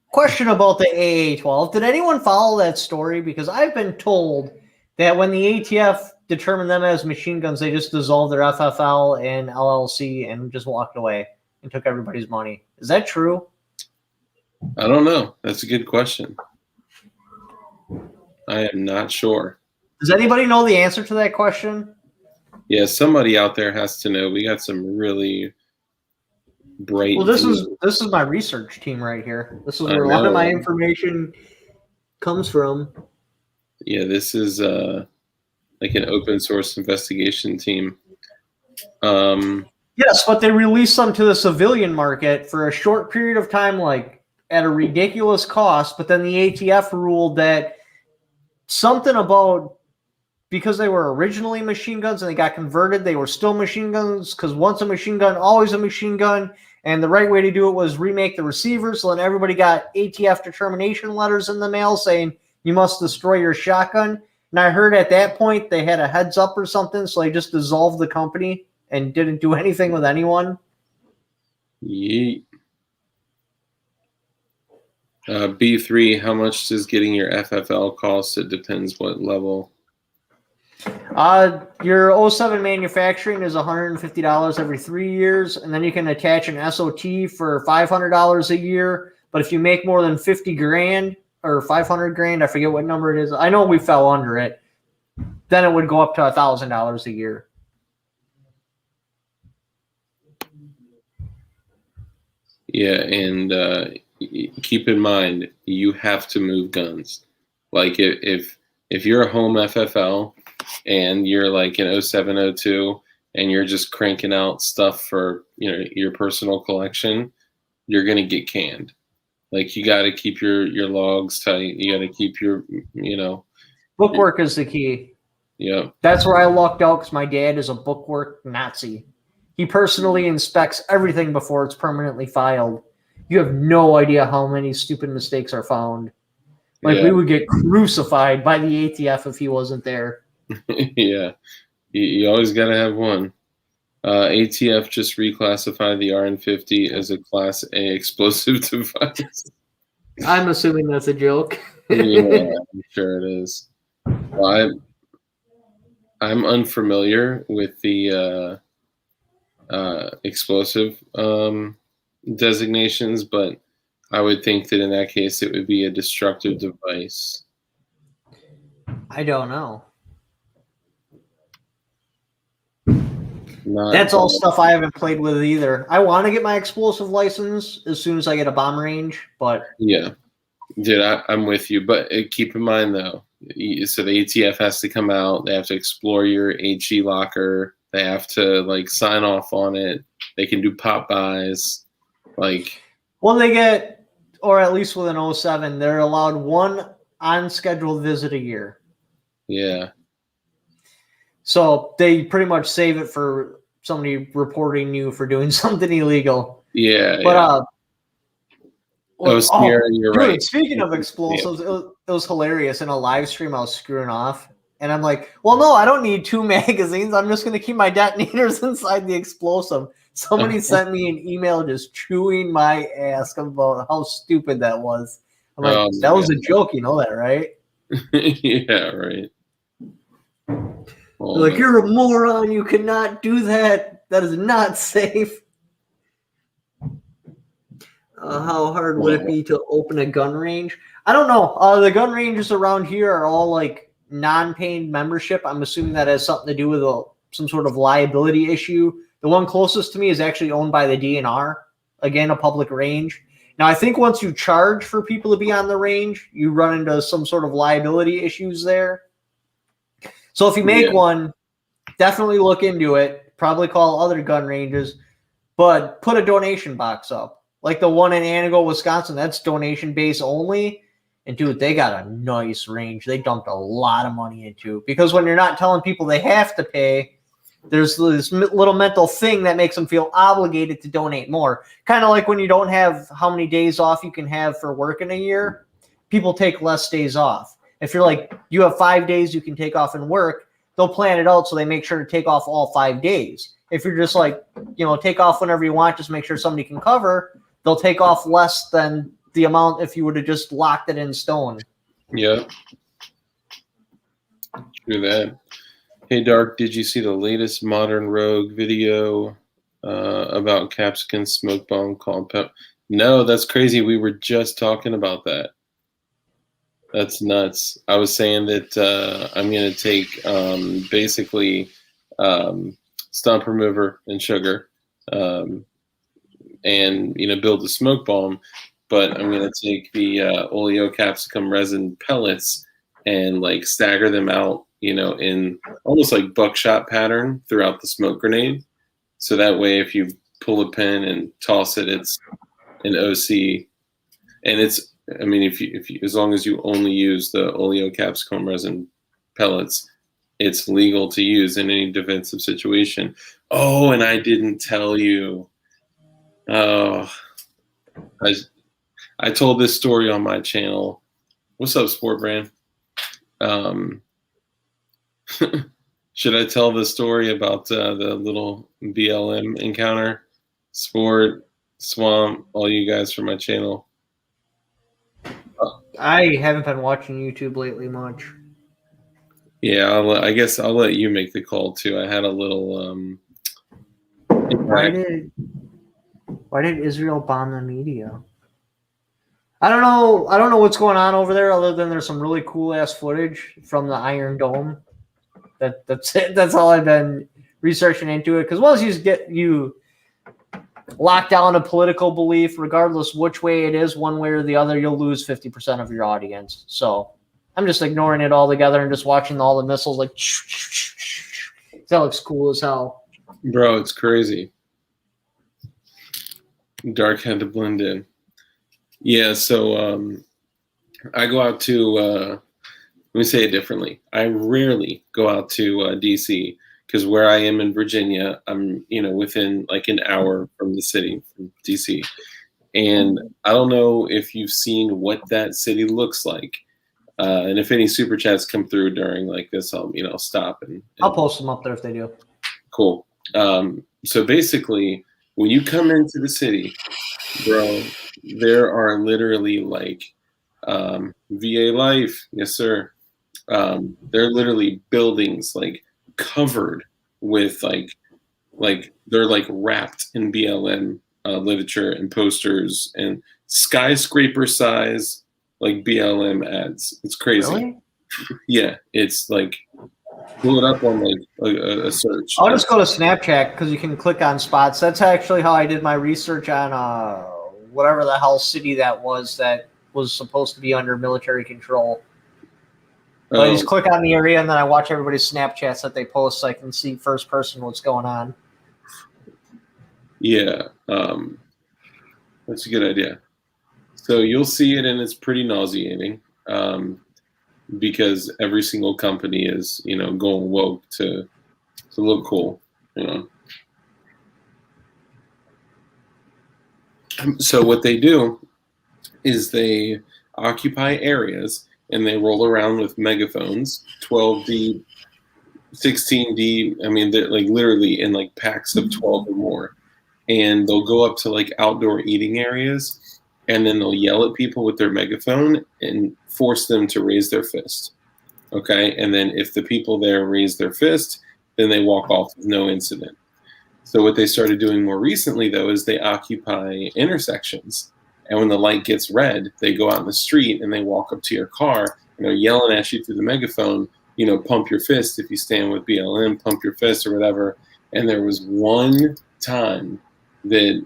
Question about the AA-12. Did anyone follow that story? Because I've been told that when the ATF determined them as machine guns, they just dissolved their FFL and LLC and just walked away and took everybody's money. Is that true? I don't know. That's a good question. I am not sure. Does anybody know the answer to that question? Yeah, somebody out there has to know. We got some really bright. Well, this is my research team right here. This is where a lot of my information comes from. Yeah, this is like an open source investigation team. Yes, but they released them to the civilian market for a short period of time, like at a ridiculous cost. But then the ATF ruled that something about, because they were originally machine guns and they got converted, they were still machine guns, because once a machine gun, always a machine gun. And the right way to do it was remake the receivers. So then everybody got ATF determination letters in the mail saying you must destroy your shotgun. And I heard at that point they had a heads up or something, so they just dissolved the company and didn't do anything with anyone. Yeet. B3, how much does getting your FFL cost? It depends what level. Your 07 manufacturing is $150 every 3 years, and then you can attach an SOT for $500 a year. But if you make more than 50 grand or 500 grand, I forget what number it is. I know we fell under it. Then it would go up to $1,000 a year. Yeah, and keep in mind you have to move guns. Like if you're a home FFL and you're like in 07, 02 and you're just cranking out stuff for your personal collection, you're gonna get canned. Like you got to keep your logs tight. You got to keep your bookwork is the key. Yeah, that's where I lucked out because my dad is a bookwork Nazi. He personally inspects everything before it's permanently filed. You have no idea how many stupid mistakes are found. Like we would get crucified by the ATF if he wasn't there. Yeah, you always got to have one. ATF just reclassified the RN50 as a Class A explosive device. I'm assuming that's a joke. Yeah, I'm sure it is. Well, I'm unfamiliar with the explosive designations, but I would think that in that case it would be a destructive device. I don't know. Not That's all stuff I haven't played with either. I want to get my explosive license as soon as I get a bomb range, but yeah, dude, I'm with you. But keep in mind though, so the ATF has to come out. They have to explore your HE locker. They have to like sign off on it. They can do pop buys. Like, well, they get, or at least with an 07, they're allowed one on-scheduled visit a year. Yeah. So they pretty much save it for somebody reporting you for doing something illegal. Yeah. But you're right. Speaking of explosives, it was hilarious. In a live stream, I was screwing off. And I'm like, well, no, I don't need 2 magazines. I'm just going to keep my detonators inside the explosive. Somebody sent me an email just chewing my ass about how stupid that was. I'm like, that was a joke. You know that, right? Yeah, right. Like, you're a moron. You cannot do that. That is not safe. How hard would it be to open a gun range? I don't know. The gun ranges around here are all like non-paying membership. I'm assuming that has something to do with some sort of liability issue. The one closest to me is actually owned by the DNR. Again, a public range. Now, I think once you charge for people to be on the range, you run into some sort of liability issues there. So if you make one, definitely look into it. Probably call other gun ranges, but put a donation box up. Like the one in Anniversaries, Wisconsin, that's donation base only. And dude, they got a nice range. They dumped a lot of money into it. Because when you're not telling people they have to pay, there's this little mental thing that makes them feel obligated to donate more. Kind of like when you don't have how many days off you can have for work in a year, people take less days off. If you're like, you have 5 days you can take off and work, they'll plan it out so they make sure to take off all 5 days. If you're just like, take off whenever you want, just make sure somebody can cover, they'll take off less than the amount if you would have just locked it in stone. Yeah. True that. Hey, Dark, did you see the latest Modern Rogue video about Capsicum Smoke Bomb called Pep? No, that's crazy. We were just talking about that. That's nuts. I was saying that I'm going to take basically stump remover and sugar and, build a smoke bomb. But I'm going to take the oleo capsicum resin pellets and like stagger them out, in almost like buckshot pattern throughout the smoke grenade. So that way, if you pull a pin and toss it, it's an OC. And it's, if you as long as you only use the oleo capsicum resin pellets, it's legal to use in any defensive situation. Oh, and I didn't tell you. Oh, I told this story on my channel. What's up, Sport Brand? Should I tell the story about the little BLM encounter? Sport, Swamp, all you guys from my channel. I haven't been watching YouTube lately much. Yeah, I guess I'll let you make the call too. I had a little. Why did Israel bomb the media? I don't know what's going on over there, other than there's some really cool ass footage from the Iron Dome. That's it. That's all I've been researching into it. Because once you get locked down a political belief, regardless which way it is, one way or the other, you'll lose 50% of your audience. So I'm just ignoring it altogether and just watching all the missiles like that looks cool as hell. Bro, it's crazy. Dark had to blend in. Yeah, so I go out to, let me say it differently. I rarely go out to DC because where I am in Virginia, I'm, within like an hour from the city, from DC. And I don't know if you've seen what that city looks like. And if any super chats come through during like this, I'll stop and I'll post them up there if they do. Cool. So basically, when you come into the city, bro, there are literally like VA Life, yes sir. There are literally buildings like covered with like they're like wrapped in BLM literature and posters and skyscraper size like BLM ads. It's crazy. Really? Yeah, it's like pull it up on like a search. I'll just go to Snapchat because you can click on spots. That's actually how I did my research on whatever the hell city that was supposed to be under military control. I just click on the area and then I watch everybody's Snapchats that they post so I can see first person what's going on. Yeah, that's a good idea. So you'll see it and it's pretty nauseating because every single company is, going woke to look cool, So what they do is they occupy areas and they roll around with megaphones, 12D, 16D. They're like literally in like packs of 12 or more. And they'll go up to like outdoor eating areas and then they'll yell at people with their megaphone and force them to raise their fist. Okay, and then if the people there raise their fist, then they walk off with no incident. So what they started doing more recently, though, is they occupy intersections. And when the light gets red, they go out in the street and they walk up to your car and they're yelling at you through the megaphone, you know, pump your fist if you stand with BLM, pump your fist or whatever. And there was one time that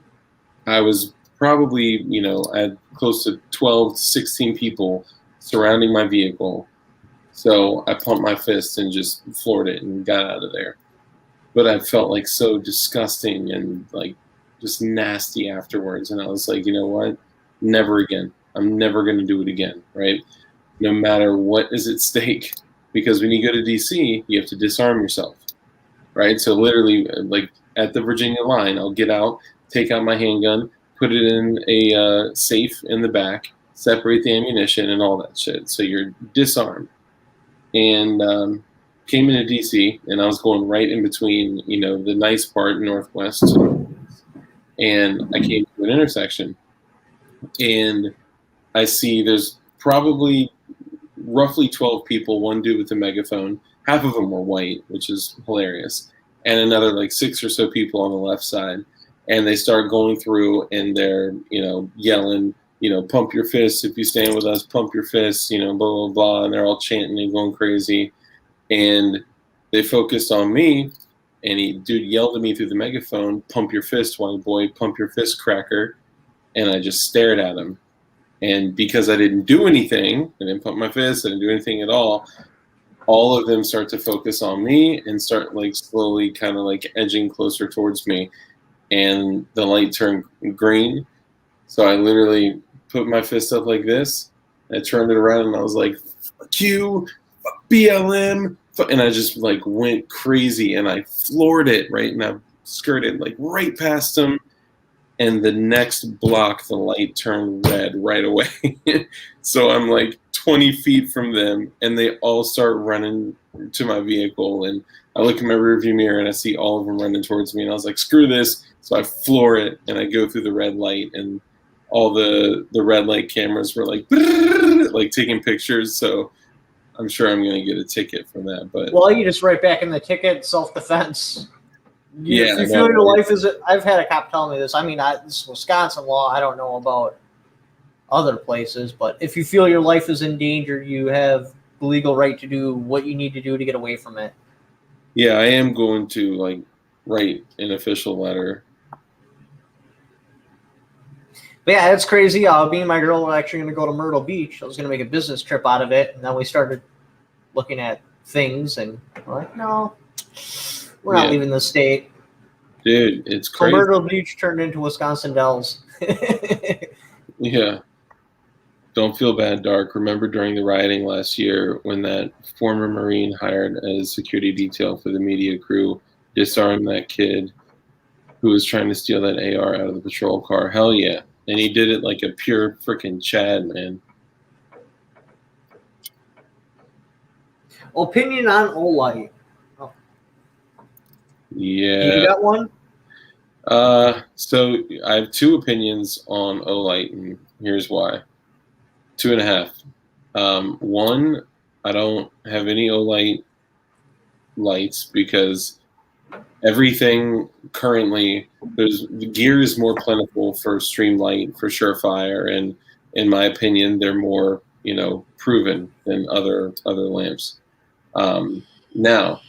I was probably, you know, I had close to 12 to 16 people surrounding my vehicle. So I pumped my fist and just floored it and got out of there. But I felt like so disgusting and like just nasty afterwards. And I was like, you know what? Never again. I'm never going to do it again, right? No matter what is at stake. Because when you go to DC, you have to disarm yourself, right? So literally, like at the Virginia line, I'll get out, take out my handgun, put it in a safe in the back, separate the ammunition and all that shit. So you're disarmed. And came into DC, and I was going right in between, you know, the nice part, Northwest, and I came to an intersection, and I see there's probably roughly 12 people, one dude with a megaphone, half of them were white, which is hilarious, and another like 6 or so people on the left side, and they start going through, and they're, you know, yelling, you know, pump your fists if you stand with us, pump your fists, you know, blah, blah, blah, and they're all chanting and going crazy. And they focused on me, and dude yelled at me through the megaphone, pump your fist, white boy, pump your fist, cracker. And I just stared at him. And because I didn't do anything, I didn't pump my fist, I didn't do anything at all of them start to focus on me and start like slowly kind of like edging closer towards me. And the light turned green. So I literally put my fist up like this. I turned it around and I was like, fuck you, fuck BLM. And I just like went crazy and I floored it, right? And I skirted like right past him. And the next block, the light turned red right away. So I'm like 20 feet from them and they all start running to my vehicle. And I look in my rearview mirror and I see all of them running towards me. And I was like, screw this. So I floor it and I go through the red light and all the red light cameras were like, like taking pictures. So I'm sure I'm going to get a ticket for that. But well, you just write back in the ticket, self-defense. Yeah. If you feel your life is, I've had a cop tell me this. I mean, this is Wisconsin law. I don't know about other places, but if you feel your life is in danger, you have the legal right to do what you need to do to get away from it. Yeah, I am going to like write an official letter. But yeah, it's crazy. Me and my girl were actually going to go to Myrtle Beach. I was going to make a business trip out of it, and then we started looking at things, and we're like, no, we're not leaving the state. Dude, it's crazy. So Myrtle Beach turned into Wisconsin Dells. Yeah. Don't feel bad, Dark. Remember during the rioting last year when that former Marine hired as security detail for the media crew disarmed that kid who was trying to steal that AR out of the patrol car? Hell yeah. And he did it like a pure freaking Chad, man. Opinion on Olight. Oh. Yeah. You got one? So I have two opinions on Olight, and here's why. 2.5. One, I don't have any Olight lights because everything currently, the gear is more plentiful for Streamlight, for Surefire, and in my opinion, they're more, proven than other lamps. Now,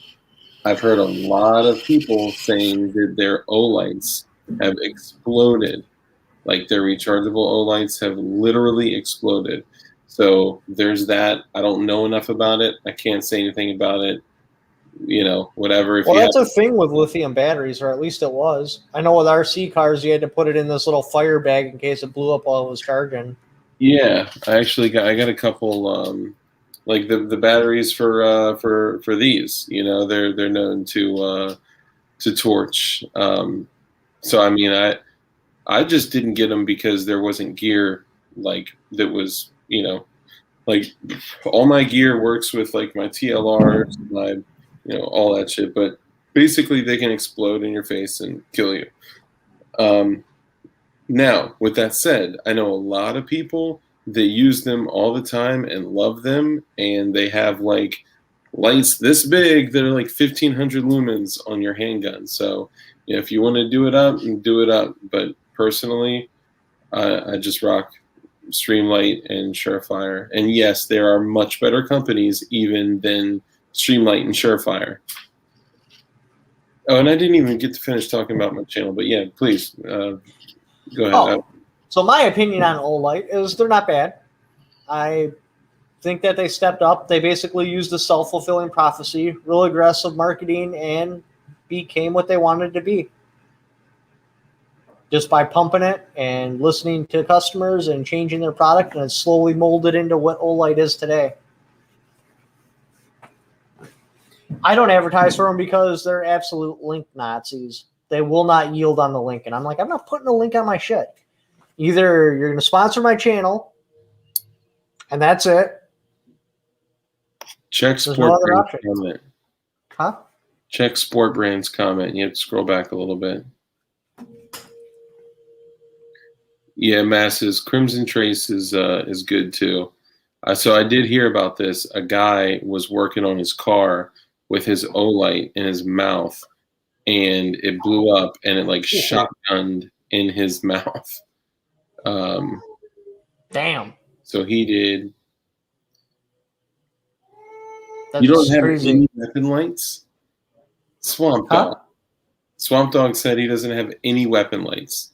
I've heard a lot of people saying that their Olights have exploded. Like their rechargeable Olights have literally exploded. So there's that. I don't know enough about it. I can't say anything about it. Whatever. Well, that's a thing with lithium batteries, or at least it was. I know with RC cars, you had to put it in this little fire bag in case it blew up while it was charging. Yeah, I got a couple. Like the batteries for these, they're known to torch. So I mean, I just didn't get them because there wasn't gear like that was, like all my gear works with like my TLRs, my, all that shit. But basically, they can explode in your face and kill you. Now, with that said, I know a lot of people that use them all the time and love them, and they have like lights this big that are like 1,500 lumens on your handgun. So, yeah, if you want to do it up, do it up. But personally, I just rock Streamlight and Surefire. And yes, there are much better companies even than Streamlight and Surefire. Oh, and I didn't even get to finish talking about my channel, but yeah, please go ahead. Oh, so my opinion on Olight is they're not bad. I think that they stepped up. They basically used a self-fulfilling prophecy, real aggressive marketing, and became what they wanted to be. Just by pumping it and listening to customers and changing their product, and it slowly molded into what Olight is today. I don't advertise for them because they're absolute link Nazis. They will not yield on the link. And I'm like, I'm not putting a link on my shit. Either you're going to sponsor my channel, and that's it. Check There's Sport no other Brand's option. comment. Huh? Check Sport Brand's comment. You have to scroll back a little bit. Yeah, Masses. Crimson Trace is good too. So I did hear about this. A guy was working on his car with his Olight in his mouth, and it blew up, and it like shotgunned in his mouth. Damn. So he did. That's You don't have crazy. any weapon lights? Swamp Dog. Swamp Dog said he doesn't have any weapon lights.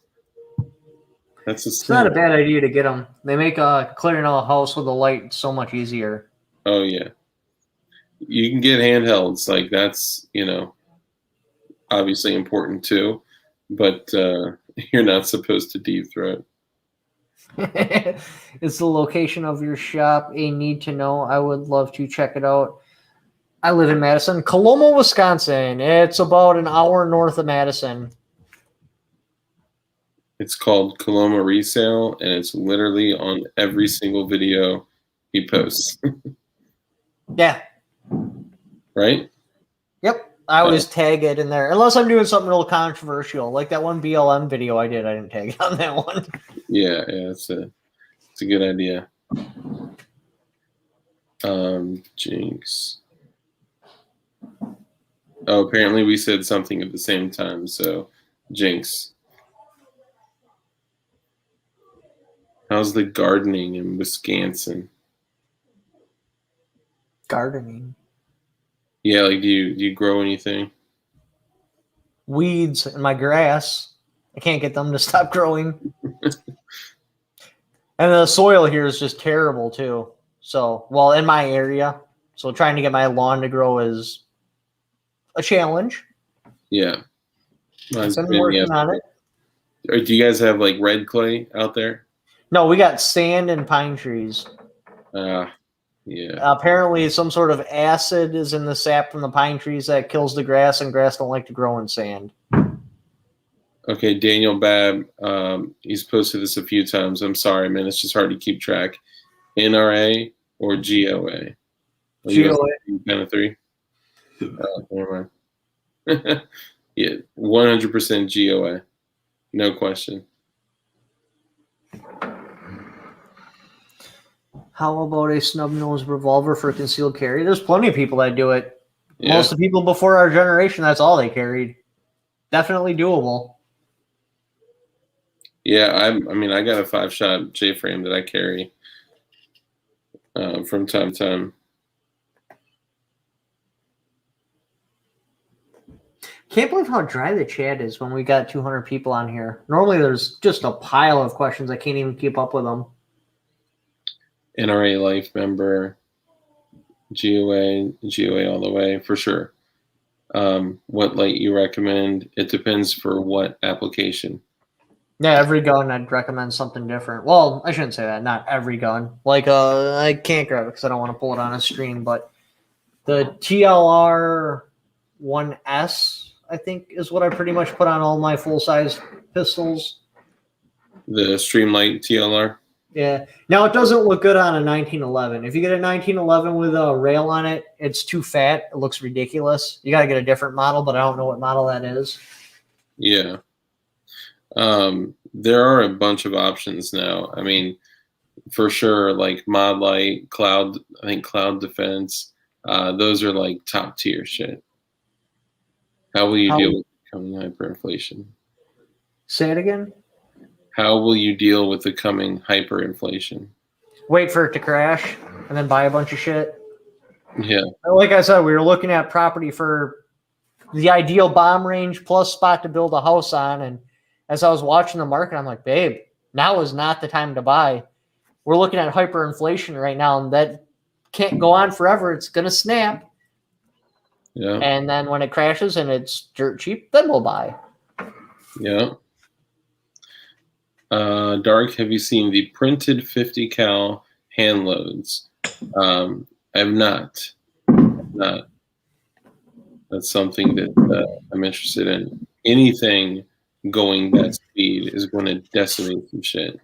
That's a It's not a bad idea to get them. They make clearing out a house with a light so much easier. Oh, yeah. You can get handhelds. Like, that's, obviously important too. But you're not supposed to deep throat. It's the location of your shop. A need to know. I would love to check it out. I live in Madison. Coloma, Wisconsin. It's about an hour north of Madison. It's called Coloma Resale, and it's literally on every single video he posts. Yeah. Right? Yep. I always tag it in there. Unless I'm doing something real controversial. Like that one BLM video I did. I didn't tag it on that one. Yeah, it's a good idea. Jinx. Oh, apparently we said something at the same time, so Jinx. How's the gardening in Wisconsin? Gardening. Yeah, like do you grow anything? Weeds in my grass. I can't get them to stop growing. And the soil here is just terrible too. So, well, in my area. So trying to get my lawn to grow is a challenge. Yeah. I've been working on it. Or do you guys have like red clay out there? No, we got sand and pine trees. Yeah. Apparently some sort of acid is in the sap from the pine trees that kills the grass, and grass don't like to grow in sand. Okay, Daniel Babb, he's posted this a few times. I'm sorry, man. It's just hard to keep track. NRA or GOA? GOA. Kind of three? Never mind. Yeah, 100% GOA. No question. How about a snub-nosed revolver for concealed carry? There's plenty of people that do it. Yeah. Most of the people before our generation, that's all they carried. Definitely doable. Yeah, I got a 5-shot J-frame that I carry from time to time. Can't believe how dry the chat is when we got 200 people on here. Normally there's just a pile of questions. I can't even keep up with them. NRA life member, GOA all the way, for sure. What light you recommend? It depends for what application. Yeah, every gun I'd recommend something different. Well, I shouldn't say that. Not every gun. Like, I can't grab it because I don't want to pull it on a stream, but the TLR 1S, I think, is what I pretty much put on all my full-size pistols. The Streamlight TLR? Yeah. Now, it doesn't look good on a 1911. If you get a 1911 with a rail on it, it's too fat. It looks ridiculous. You got to get a different model, but I don't know what model that is. Yeah. There are a bunch of options now. I mean, for sure, like Mod Light, Cloud. I think Cloud Defense. Those are like top tier shit. How will you deal with coming hyperinflation? Say it again. How will you deal with the coming hyperinflation? Wait for it to crash and then buy a bunch of shit. Yeah. Like I said, we were looking at property for the ideal bomb range plus spot to build a house on. And as I was watching the market, I'm like, babe, now is not the time to buy. We're looking at hyperinflation right now, and that can't go on forever. It's going to snap. Yeah. And then when it crashes and it's dirt cheap, then we'll buy. Yeah. Dark, have you seen the printed 50 cal hand loads? I have not. That's something that I'm interested in. Anything going that speed is going to decimate some shit.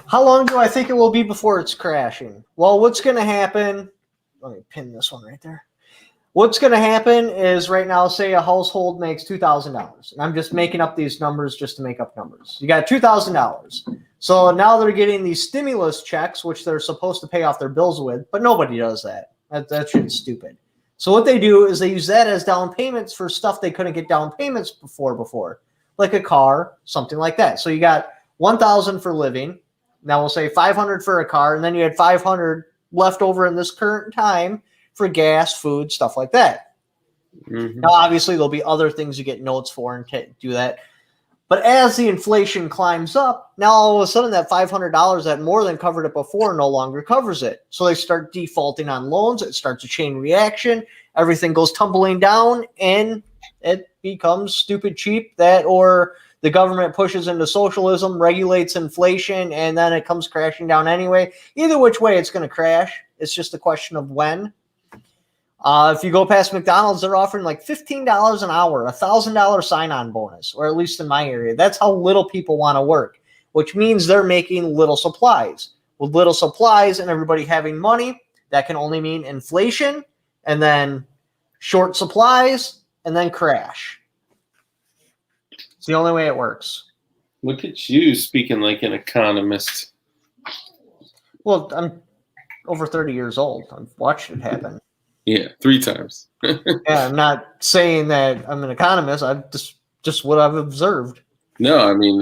How long do I think it will be before it's crashing? Well, what's going to happen? Let me pin this one right there. What's going to happen is right now, say a household makes $2,000. And I'm just making up these numbers just to make up numbers. You got $2,000. So now they're getting these stimulus checks, which they're supposed to pay off their bills with, but nobody does that. That shit's stupid. So what they do is they use that as down payments for stuff they couldn't get down payments before, like a car, something like that. So you got $1,000 for living. Now we'll say $500 for a car, and then you had $500 left over in this current time for gas, food, stuff like that. Mm-hmm. Now, obviously, there'll be other things you get notes for and do that. But as the inflation climbs up, now all of a sudden that $500 that more than covered it before no longer covers it. So they start defaulting on loans. It starts a chain reaction. Everything goes tumbling down, and it becomes stupid cheap. That or the government pushes into socialism, regulates inflation, and then it comes crashing down anyway. Either which way, it's going to crash. It's just a question of when. If you go past McDonald's, they're offering like $15 an hour, $1,000 sign-on bonus, or at least in my area. That's how little people want to work, which means they're making little supplies. With little supplies and everybody having money, that can only mean inflation, and then short supplies, and then crash. It's the only way it works. Look at you speaking like an economist. Well, I'm over 30 years old. I've watched it happen. Yeah, 3 times. Yeah, I'm not saying that I'm an economist. I'm just what I've observed. No, I mean,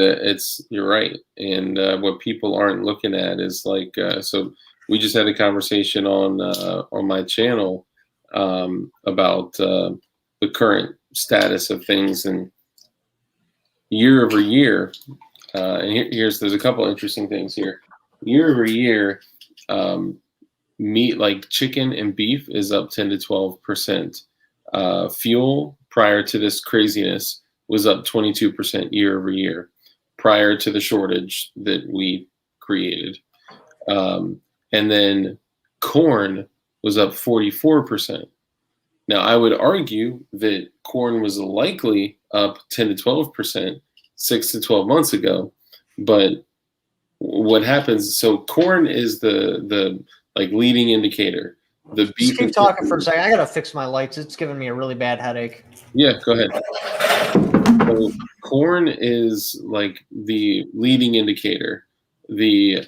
you're right. And what people aren't looking at is like, so we just had a conversation on my channel about the current status of things, and year over year, and there's a couple interesting things here. Year over year, meat like chicken and beef is up 10 to 12%. Fuel prior to this craziness was up 22% year over year, prior to the shortage that we created. And then corn was up 44%. Now, I would argue that corn was likely up 10 to 12% 6 to 12 months ago, but what happens? So corn is the like leading indicator. The beef. Just keep talking for a second. I gotta fix my lights. It's giving me a really bad headache. Yeah, go ahead. So corn is like the leading indicator. The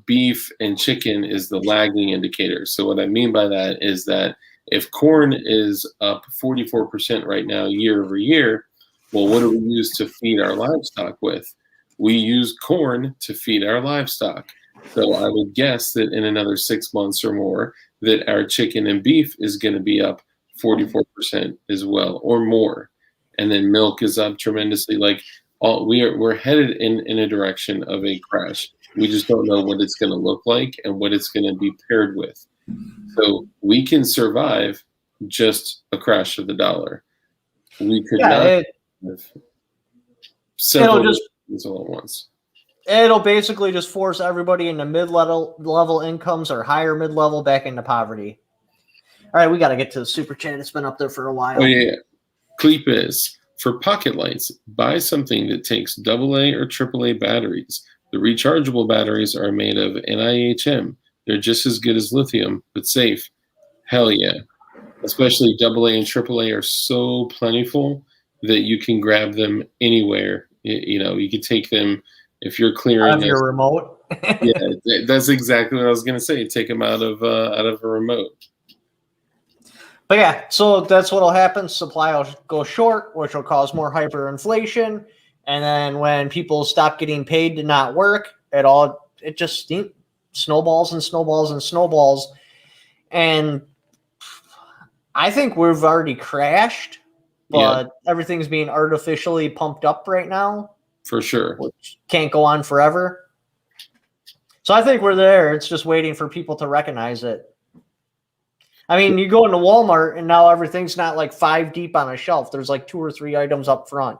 beef and chicken is the lagging indicator. So what I mean by that is that if corn is up 44% right now year over year, well, what do we use to feed our livestock with? We use corn to feed our livestock. So I would guess that in another 6 months or more, that our chicken and beef is going to be up 44% as well, or more. And then milk is up tremendously. Like we're headed in a direction of a crash. We just don't know what it's going to look like and what it's going to be paired with. So we can survive just a crash of the dollar. We could not have several things all at once. It'll basically just force everybody into mid-level incomes or higher mid-level back into poverty. All right, we got to get to the super chat. It's been up there for a while. Oh, yeah. Cleep is, for pocket lights, buy something that takes AA or AAA batteries. The rechargeable batteries are made of NiHM. They're just as good as lithium, but safe. Hell yeah. Especially AA and AAA are so plentiful that you can grab them anywhere. You could take them if you're clearing Out of your remote. Yeah, that's exactly what I was gonna say. Take them out of a remote. But yeah, so that's what'll happen. Supply will go short, which will cause more hyperinflation. And then when people stop getting paid to not work, it just snowballs and snowballs and snowballs. And I think we've already crashed, but everything's being artificially pumped up right now. For sure. Which can't go on forever. So I think we're there. It's just waiting for people to recognize it. I mean, you go into Walmart and now everything's not like 5 deep on a shelf. There's like 2 or 3 items up front.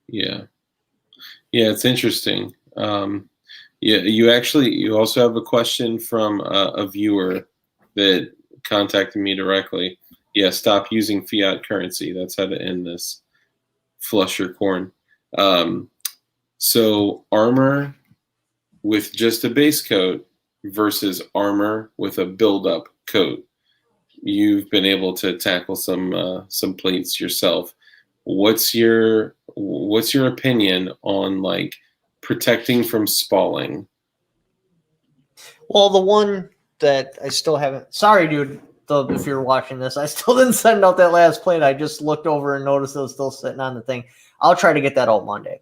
Yeah. Yeah, it's interesting. You also have a question from a viewer that contacted me directly. Yeah, stop using fiat currency. That's how to end this. Flush your corn. So armor with just a base coat versus armor with a build-up coat. You've been able to tackle some plates yourself. What's your opinion on like protecting from spalling? Well, the one that I still haven't. Sorry, dude. If you're watching this, I still didn't send out that last plate. I just looked over and noticed it was still sitting on the thing. I'll try to get that out Monday.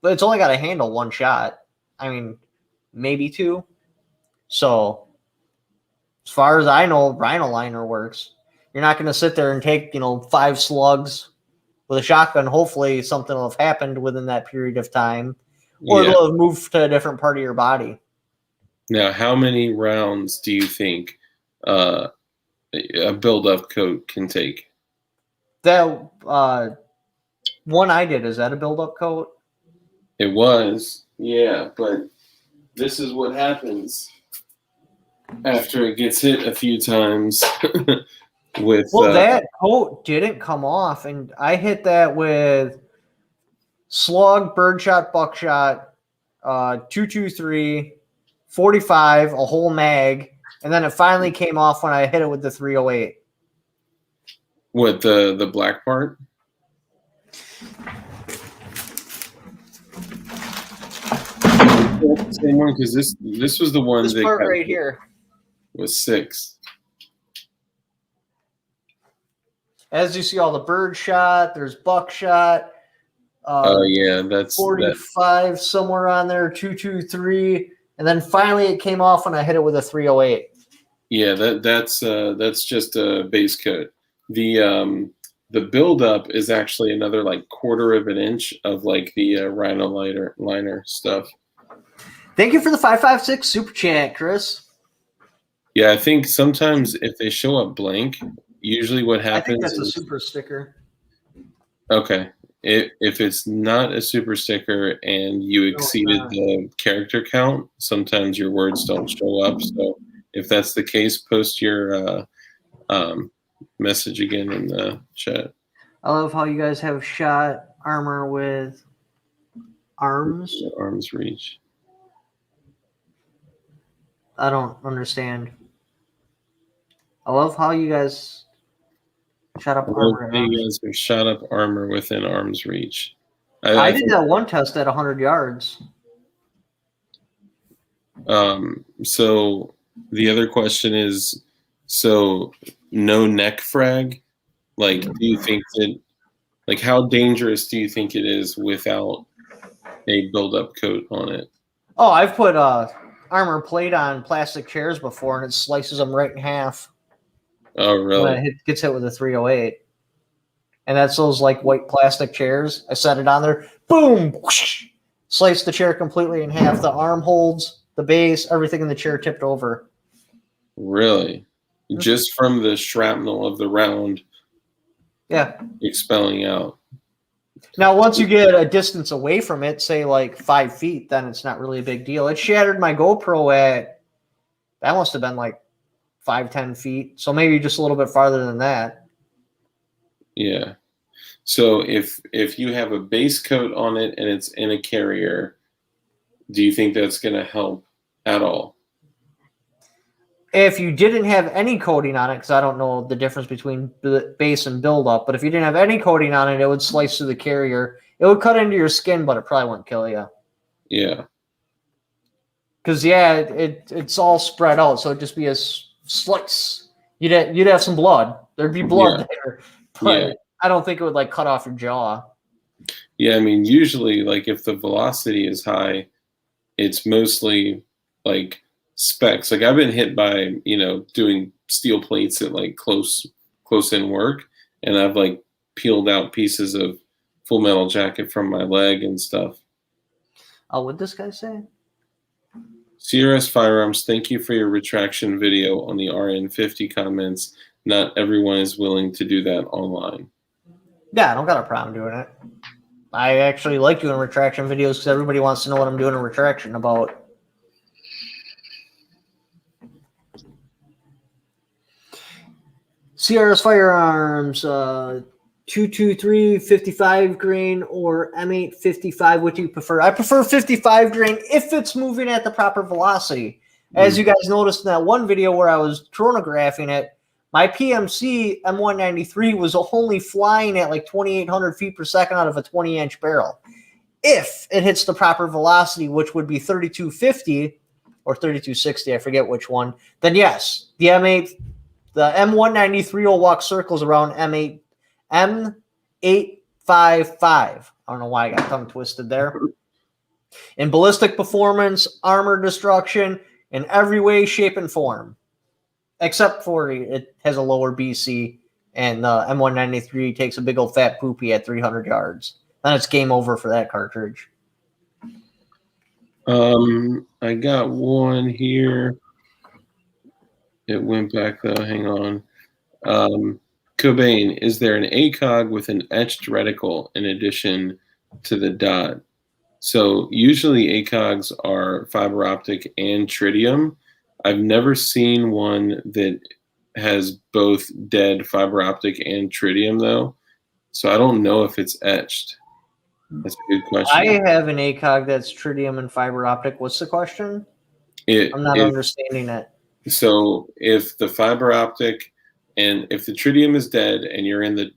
But it's only got to handle 1 shot. I mean, maybe 2. So as far as I know, Rhino liner works. You're not going to sit there and take, 5 slugs with a shotgun. Hopefully something will have happened within that period of time, or it'll have moved to a different part of your body. Now, how many rounds do you think a build-up coat can take? That one I did, is that a build-up coat? It was, yeah, but this is what happens after it gets hit a few times. That coat didn't come off, and I hit that with slug, birdshot, buckshot, 223, 45, a whole mag, and then it finally came off when I hit it with the 308. What, the black part? Same one, because this was the one this part right here was 6. As you see, all the birdshot, there's buckshot. Oh yeah, that's 45 somewhere on there, 223, and then finally it came off when I hit it with a 308. Yeah, that's just a base coat. The buildup is actually another like 1/4 of an inch of like the Rhino liner stuff. Thank you for the 556 super chat, Chris. Yeah, I think sometimes if they show up blank, usually what happens I think that's a super sticker. Okay. If it's not a super sticker and you exceeded the character count, sometimes your words don't show up. So if that's the case, post your message again in the chat. I love how you guys have shot armor with arms. Arms reach. I don't understand. I love how you guys shot up armor. You guys have shot up armor within arm's reach. I did that one test at 100 yards. So the other question is, so no neck frag? Like, do you think that, like, how dangerous do you think it is without a build-up coat on it? Oh, I've put armor plate on plastic chairs before, and it slices them right in half. Oh, really? When it gets hit with a 308. And that's those, like, white plastic chairs. I set it on there. Boom! Whoosh, slice the chair completely in half. The arm holds, the base, everything in the chair tipped over. Really? Mm-hmm. Just from the shrapnel of the round? Yeah. Expelling out. Now, once you get a distance away from it, say like 5 feet, then it's not really a big deal. It shattered my GoPro at, that must have been like 5-10 feet. So maybe just a little bit farther than that. Yeah. So if you have a base coat on it and it's in a carrier, do you think that's going to help at all? If you didn't have any coating on it, because I don't know the difference between base and buildup, but if you didn't have any coating on it, it would slice through the carrier. It would cut into your skin, but it probably wouldn't kill you. Yeah. Because it's all spread out, so it'd just be a slice. You'd have some blood. There'd be blood there, but I don't think it would like cut off your jaw. Yeah, I mean, usually, like if the velocity is high, it's mostly like specs. Like I've been hit by, doing steel plates at like close in work, and I've like peeled out pieces of Full Metal Jacket from my leg and stuff. Oh, what'd this guy say? CRS Firearms, thank you for your retraction video on the RN50 comments. Not everyone is willing to do that online. Yeah, I don't got a problem doing it. I actually like doing retraction videos because everybody wants to know what I'm doing a retraction about. CRS Firearms, 223 55 grain or M8 55. What do you prefer? I prefer 55 grain if it's moving at the proper velocity. As you guys noticed in that one video where I was chronographing it, my PMC M193 was only flying at like 2,800 feet per second out of a 20-inch barrel. If it hits the proper velocity, which would be 3250 or 3260, I forget which one, then yes, the M193 will walk circles around M855. I don't know why I got tongue twisted there. In ballistic performance, armor destruction, in every way, shape, and form. Except for it has a lower BC, and the M193 takes a big old fat poopy at 300 yards. Then it's game over for that cartridge. I got one here. It went back though. Hang on. Cobain, is there an ACOG with an etched reticle in addition to the dot? So usually ACOGs are fiber optic and tritium. I've never seen one that has both dead fiber optic and tritium though. So I don't know if it's etched. That's a good question. I have an ACOG that's tritium and fiber optic. What's the question? I'm not understanding it. So if the fiber optic and if the tritium is dead and you're in the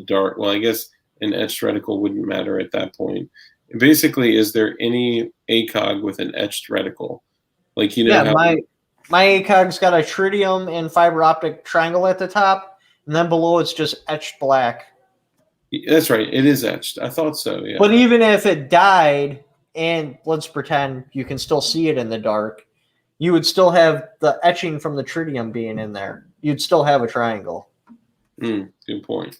dark, well, I guess an etched reticle wouldn't matter at that point. Basically, is there any ACOG with an etched reticle? Like, how my ACOG's got a tritium and fiber optic triangle at the top, and then below it's just etched black. That's right. It is etched. I thought so, yeah. But even if it died, and let's pretend you can still see it in the dark, you would still have the etching from the tritium being in there. You'd still have a triangle. Good point.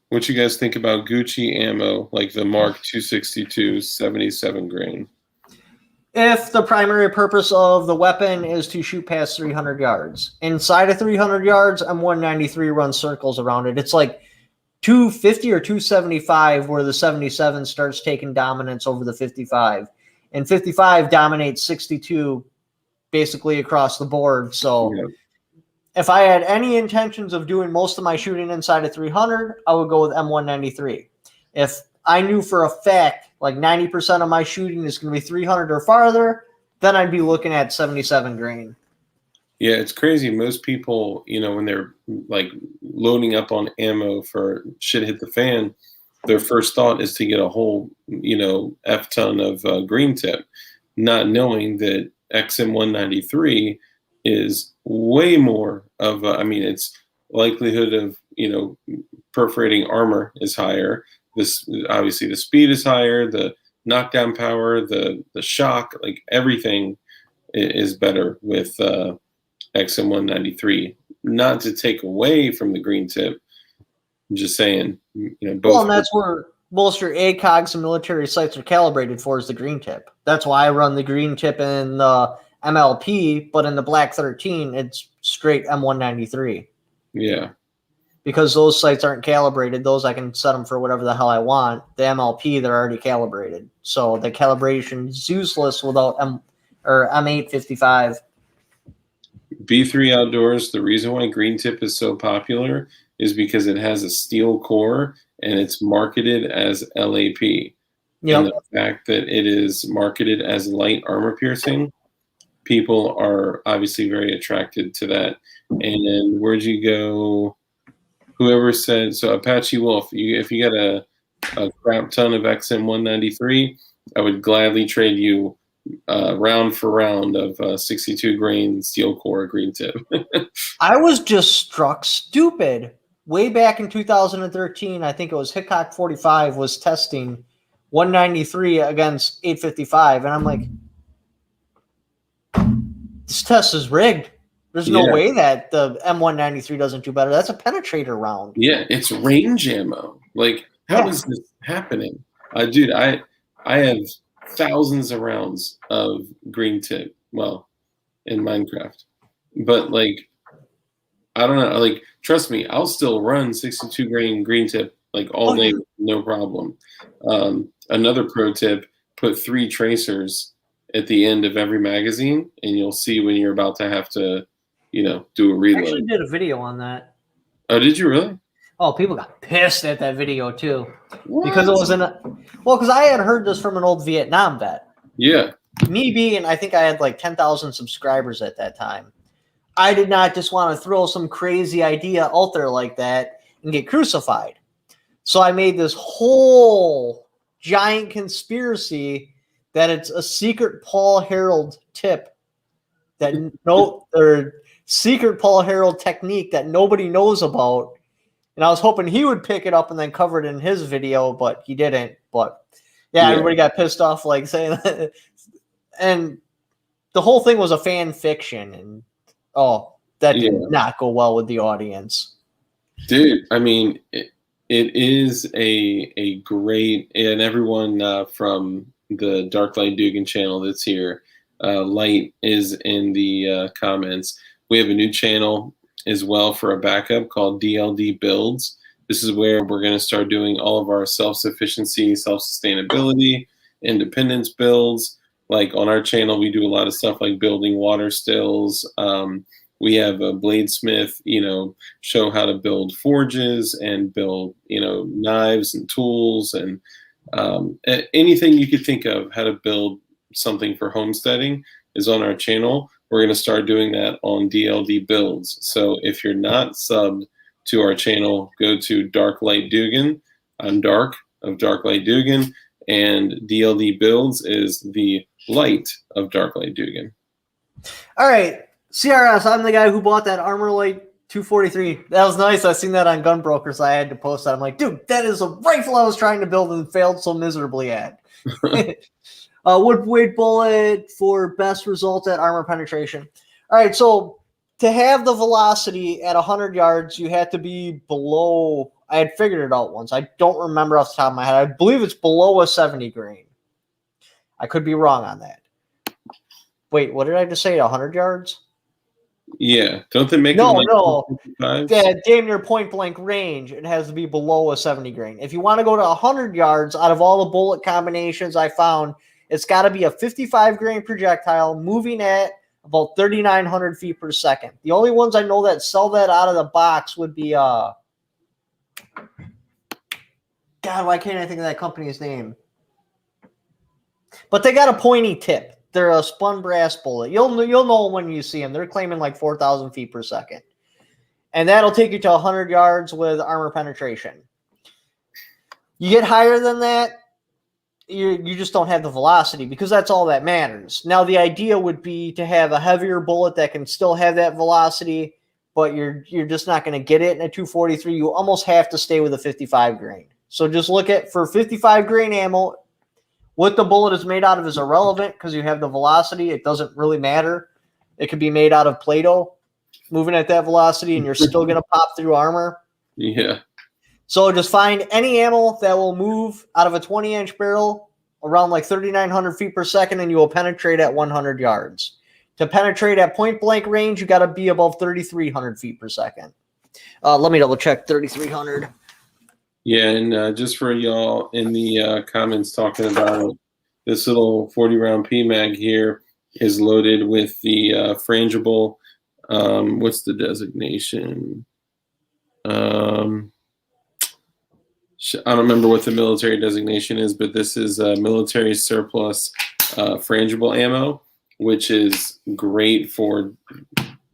What you guys think about Gucci ammo, like the Mark 262 77 grain? If the primary purpose of the weapon is to shoot past 300 yards. Inside of 300 yards, M193 runs circles around it. It's like 250 or 275 where the 77 starts taking dominance over the 55. And 55 dominates 62 basically across the board. So if I had any intentions of doing most of my shooting inside of 300, I would go with M193. If I knew for a fact like 90% of my shooting is going to be 300 or farther, then I'd be looking at 77 grain. Yeah, it's crazy. Most people, when they're like loading up on ammo for shit hit the fan, their first thought is to get a whole, F ton of green tip, not knowing that XM193 is way more of its likelihood of, perforating armor is higher. This obviously the speed is higher, the knockdown power, the shock, like everything is better with XM193. Not to take away from the green tip, I'm just saying, both. Well, and that's where most of your ACOGs and military sites are calibrated for is the green tip. That's why I run the green tip in the MLP, but in the Black 13, it's straight M193. Yeah. Because those sites aren't calibrated. Those I can set them for whatever the hell I want. The MLP, they're already calibrated. So the calibration is useless without M855. B3 Outdoors, the reason why green tip is so popular is because it has a steel core and it's marketed as LAP. Yep. and the fact that it is marketed as light armor piercing, people are obviously very attracted to that. And where'd you go? Whoever said so, Apache Wolf. If you got a crap ton of XM193, I would gladly trade you round for round of 62 grain steel core green tip. I was just struck stupid. Way back in 2013, I think it was Hickok 45 was testing 193 against 855, and I'm like, this test is rigged. There's no way that the M193 doesn't do better. That's a penetrator round. Yeah, it's range ammo. Like, how is this happening? Dude, I have thousands of rounds of green tip, well, in Minecraft. But, like, I don't know. Like, trust me, I'll still run 62 grain green tip, like, all day, no problem. Another pro tip, put 3 tracers at the end of every magazine, and you'll see when you're about to have to, do a reload. I actually did a video on that. Oh, did you really? Oh, people got pissed at that video too. What? Because it wasn't because I had heard this from an old Vietnam vet. Yeah. Me being, I think I had like 10,000 subscribers at that time. I did not just want to throw some crazy idea out there like that and get crucified. So I made this whole giant conspiracy that it's a secret Paul Harold tip that secret Paul Harold technique that nobody knows about. And I was hoping he would pick it up and then cover it in his video, but he didn't. But yeah, everybody got pissed off, like saying that. And the whole thing was a fan fiction. And that did not go well with the audience. Dude, I mean, it is a great, and everyone from the Dark Light Dugan channel that's here, Light is in the comments. We have a new channel as well for a backup called DLD Builds. This is where we're going to start doing all of our self-sufficiency, self-sustainability, independence builds. Like on our channel, we do a lot of stuff like building water stills. We have a bladesmith, show how to build forges and build, knives and tools and anything you could think of how to build something for homesteading is on our channel. We're going to start doing that on DLD Builds. So if you're not subbed to our channel, go to Dark Light Dugan. I'm Dark of Dark Light Dugan, and DLD Builds is the light of Dark Light Dugan. All right, CRS, I'm the guy who bought that Armor Light 243. That was nice. I seen that on Gunbroker, so I had to post that. I'm like, dude, that is a rifle I was trying to build and failed so miserably at. Wood weight bullet for best results at armor penetration. All right, so to have the velocity at 100 yards, you had to be below. I had figured it out once. I don't remember off the top of my head. I believe it's below a 70 grain. I could be wrong on that. Wait, what did I just say? 100 yards? Yeah, don't they make no. Yeah, damn near point blank range. It has to be below a 70 grain. If you want to go to 100 yards, out of all the bullet combinations I found, it's got to be a 55 grain projectile moving at about 3,900 feet per second. The only ones I know that sell that out of the box would be God, why can't I think of that company's name? But they got a pointy tip. They're a spun brass bullet. You'll know when you see them. They're claiming like 4,000 feet per second. And that'll take you to 100 yards with armor penetration. You get higher than that, you just don't have the velocity because that's all that matters. Now, the idea would be to have a heavier bullet that can still have that velocity, but you're just not going to get it in a 243. You almost have to stay with a 55 grain. So just look at, for 55 grain ammo, what the bullet is made out of is irrelevant because you have the velocity. It doesn't really matter. It could be made out of Play-Doh, moving at that velocity, and you're still going to pop through armor. Yeah. So just find any ammo that will move out of a 20-inch barrel around like 3,900 feet per second, and you will penetrate at 100 yards. To penetrate at point-blank range, you got to be above 3,300 feet per second. Let me double-check 3,300. Yeah, and just for y'all in the comments talking about this little 40-round PMag here is loaded with the frangible, what's the designation? I don't remember what the military designation is, but this is military surplus frangible ammo, which is great for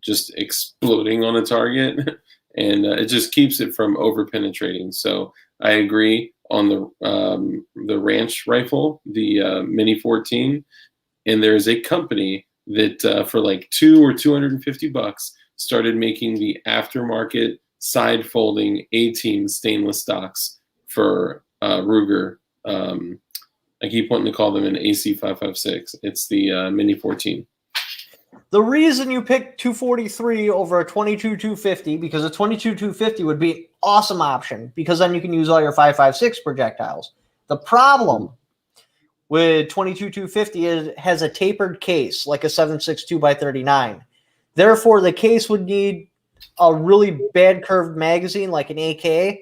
just exploding on a target, and it just keeps it from over penetrating. So I agree on the ranch rifle, the Mini 14, and there's a company that for like $250 started making the aftermarket side folding 18 stainless stocks for Ruger. I keep wanting to call them an AC556. It's the Mini 14. The reason you picked 243 over a 22-250, because a 22-250 would be an awesome option, because then you can use all your 5.56 projectiles. The problem with 22-250 is it has a tapered case, like a 7.62 by 39. Therefore, the case would need a really bad curved magazine, like an AK,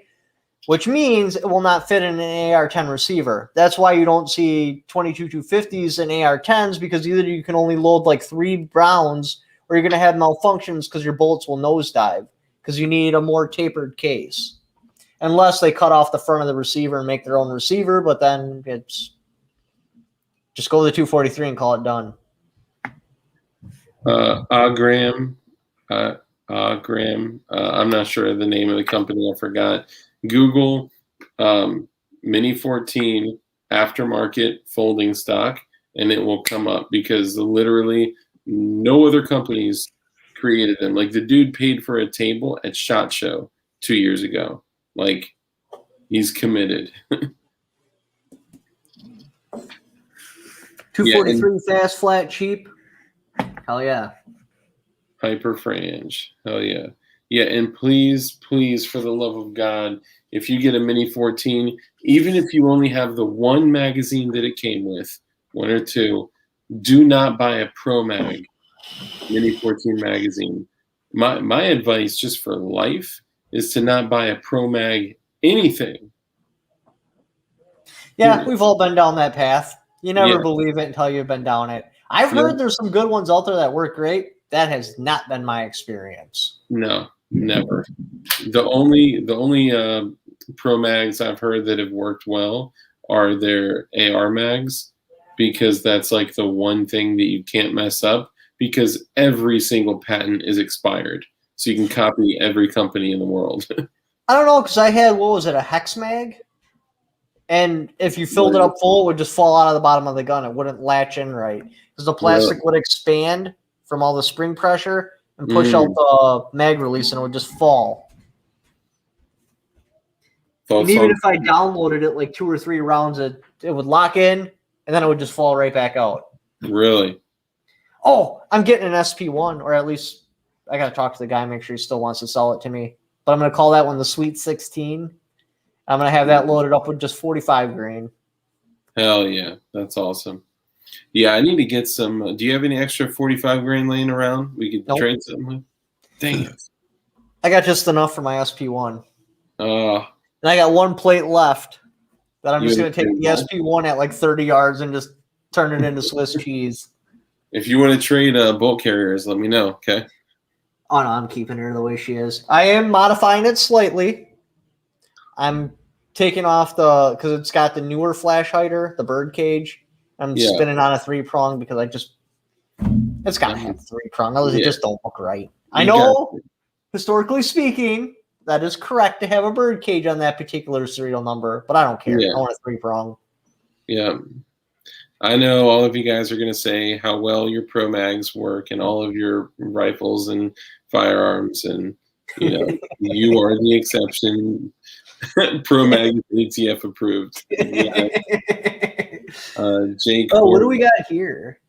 which means it will not fit in an AR-10 receiver. That's why you don't see 22-250s and AR-10s, because either you can only load like 3 rounds, or you're going to have malfunctions because your bullets will nosedive, because you need a more tapered case. Unless they cut off the front of the receiver and make their own receiver, but then it's just go to the 243 and call it done. Agram, I'm not sure the name of the company. I forgot. Google Mini 14 aftermarket folding stock, and it will come up, because literally no other companies created them. Like, the dude paid for a table at SHOT Show 2 years ago. Like, he's committed. 243 fast, flat, cheap. Hell yeah. Hyper frange. Hell yeah. Yeah, and please, please, for the love of God, if you get a Mini 14, even if you only have the one magazine that it came with, 1 or 2, do not buy a Pro Mag Mini 14 magazine. My advice just for life is to not buy a Pro Mag anything. Yeah, we've all been down that path. You never believe it until you've been down it. I've heard there's some good ones out there that work great. That has not been my experience. No, never. The only Pro Mags I've heard that have worked well are their AR mags, because that's like the one thing that you can't mess up, because every single patent is expired. So you can copy every company in the world. I don't know, because I had, what was it, a hex mag? And if you filled it up full, it would just fall out of the bottom of the gun. It wouldn't latch in right, because the plastic would expand from all the spring pressure and push out the mag release, and it would just fall. And even if I downloaded it like 2 or 3 rounds, it would lock in, and then it would just fall right back out. Really? Oh, I'm getting an SP1, or at least I got to talk to the guy, make sure he still wants to sell it to me. But I'm going to call that one the Sweet 16. I'm going to have that loaded up with just 45 grain. Hell yeah. That's awesome. Yeah, I need to get some. Do you have any extra 45 grain laying around? We could trade some with? Dang it. I got just enough for my SP1. And I got 1 plate left that I'm just going to take the SP1 at like 30 yards and just turn it into Swiss cheese. If you want to trade bolt carriers, let me know, okay? Oh, no, I'm keeping her the way she is. I am modifying it slightly. I'm taking off because it's got the newer flash hider, the bird cage. I'm spinning on a 3-prong because it's got to have 3-prong. Otherwise, it just don't look right. I know, historically speaking, that is correct to have a bird cage on that particular serial number, but I don't care. I want a 3-prong. Yeah. I know all of you guys are going to say how well your Pro Mags work and all of your rifles and firearms, and you are the exception. Pro Mag ATF approved. Yeah. Jake. Oh, what do we got here?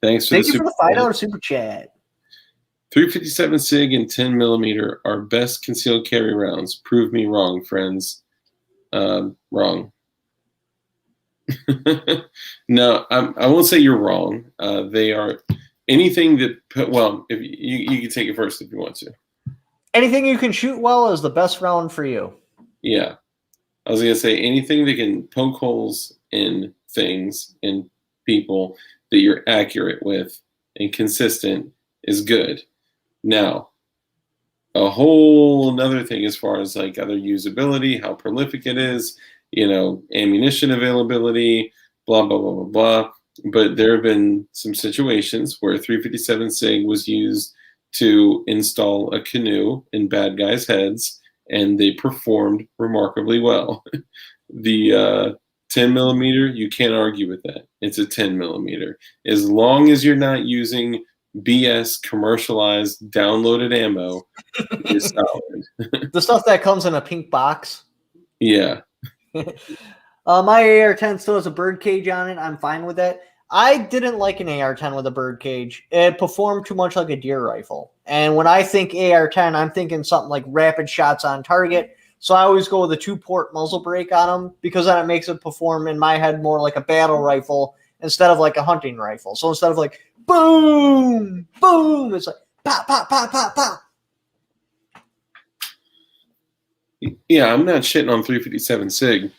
Thank you for the $5 super chat. 357 SIG and 10 millimeter are best concealed carry rounds. Prove me wrong, friends. Wrong. No, I won't say you're wrong. They are anything that. Well, if you can take it first if you want to. Anything you can shoot well is the best round for you. Yeah, I was gonna say anything that can poke holes in things and people that you're accurate with and consistent is good. Now, a whole another thing as far as like other usability, how prolific it is, ammunition availability, blah, blah, blah, blah, blah. But there have been some situations where 357 SIG was used to install a canoe in bad guys' heads, and they performed remarkably well. The 10 millimeter, you can't argue with that. It's a 10 millimeter. As long as you're not using BS commercialized downloaded ammo, it's solid. The stuff that comes in a pink box. Yeah. My AR-10 still has a bird cage on it. I'm fine with that. I didn't like an AR-10 with a bird cage. It performed too much like a deer rifle. And when I think AR-10, I'm thinking something like rapid shots on target. So I always go with a 2-port muzzle brake on them because then it makes it perform in my head more like a battle rifle instead of like a hunting rifle. So instead of like boom, boom, it's like pop, pop, pop, pop, pop. Yeah, I'm not shitting on 357 SIG.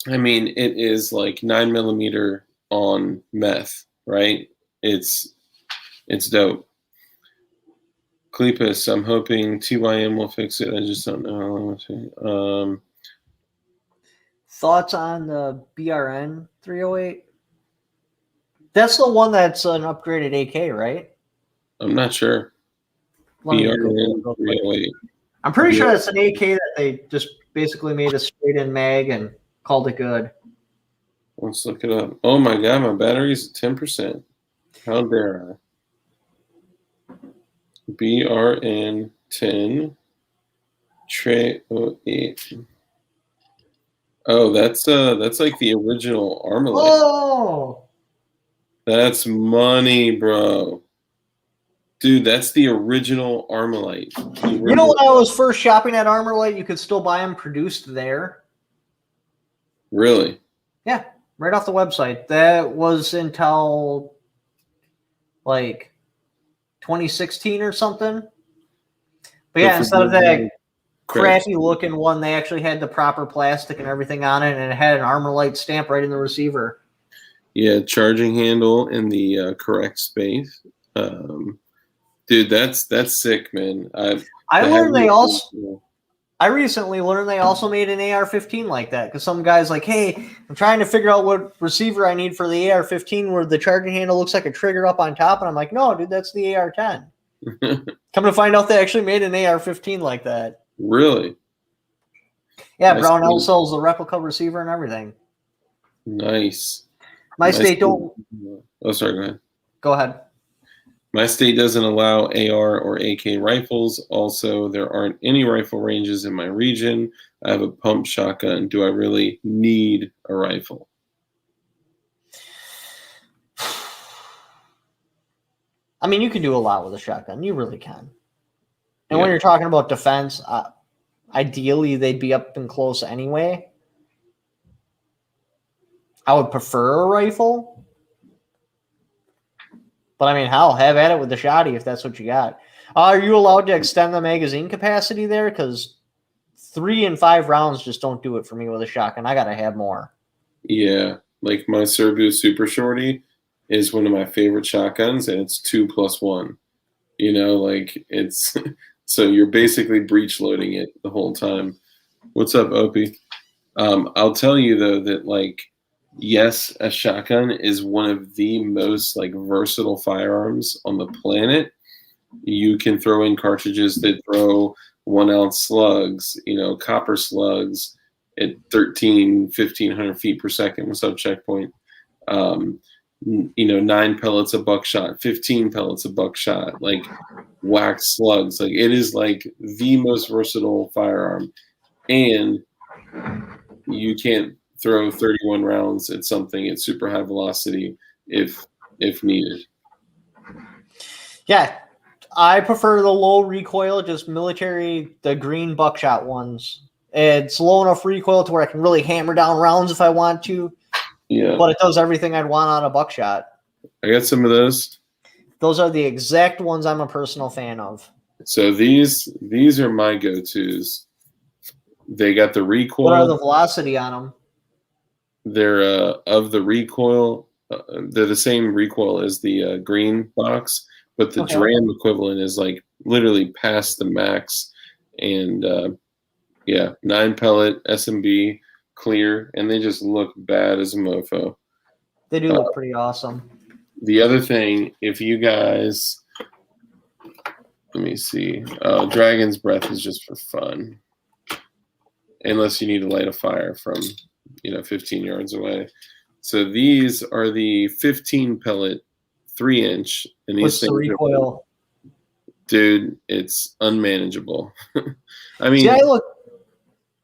I mean, it is like 9 millimeter on meth, right? It's dope. Cleepus, I'm hoping TYM will fix it. I just don't know. Thoughts on the BRN 308? That's the one that's an upgraded AK, right? I'm not sure. BRN 308. I'm pretty sure it's an AK that they just basically made a straight-in mag and called it good. Let's look it up. Oh my god, my battery's 10%. How dare I? BRN 10 Tray 08. Oh, that's like the original Armalite. Oh, that's money, bro. Dude, that's the original Armalite. You know, when I was first shopping at Armalite, you could still buy them produced there. Really? Yeah, right off the website. That was until like 2016 or something. But yeah, instead of that crappy looking one, they actually had the proper plastic and everything on it, and it had an Armalite stamp right in the receiver. Yeah, charging handle in the correct space. Dude, that's sick, man. I recently learned they also made an AR-15 like that because some guy's like, hey, I'm trying to figure out what receiver I need for the AR-15 where the charging handle looks like a trigger up on top. And I'm like, no, dude, that's the AR-10. Come to find out they actually made an AR-15 like that. Really? Yeah, Brownell sells the replica receiver and everything. Nice. My state don't... Oh, sorry, go ahead. Go ahead. My state doesn't allow AR or AK rifles. Also, there aren't any rifle ranges in my region. I have a pump shotgun. Do I really need a rifle? I mean, you can do a lot with a shotgun. You really can. And when you're talking about defense, ideally they'd be up and close anyway. I would prefer a rifle. But I mean, hell, have at it with the shotty if that's what you got. Are you allowed to extend the magazine capacity there? Because 3 and 5 rounds just don't do it for me with a shotgun. I gotta have more. Yeah, like my Serbu Super Shorty is one of my favorite shotguns, and it's 2+1. You know, like it's so you're basically breech loading it the whole time. What's up, Opie? I'll tell you though that like. Yes, a shotgun is one of the most like versatile firearms on the planet. You can throw in cartridges that throw 1 ounce slugs, copper slugs at 1,500 feet per second. What's up, Checkpoint? 9 pellets of buckshot, 15 pellets of buckshot, like wax slugs. Like it is like the most versatile firearm, and you can't throw 31 rounds at something at super high velocity if needed. Yeah, I prefer the low recoil, just military, the green buckshot ones. It's low enough recoil to where I can really hammer down rounds if I want to. Yeah. But it does everything I'd want on a buckshot. I got some of those. Those are the exact ones I'm a personal fan of. So these are my go-tos. They got the recoil. What are the velocity on them? They're of the recoil. They're the same recoil as the green box, but the DRAM equivalent is like literally past the max. And 9 pellet SMB clear, and they just look bad as a mofo. They do look pretty awesome. The other thing, if you guys, let me see, Dragon's Breath is just for fun, unless you need to light a fire from 15 yards away. So these are the 15 pellet 3-inch, and these What's the recoil? Dude, it's unmanageable. I mean,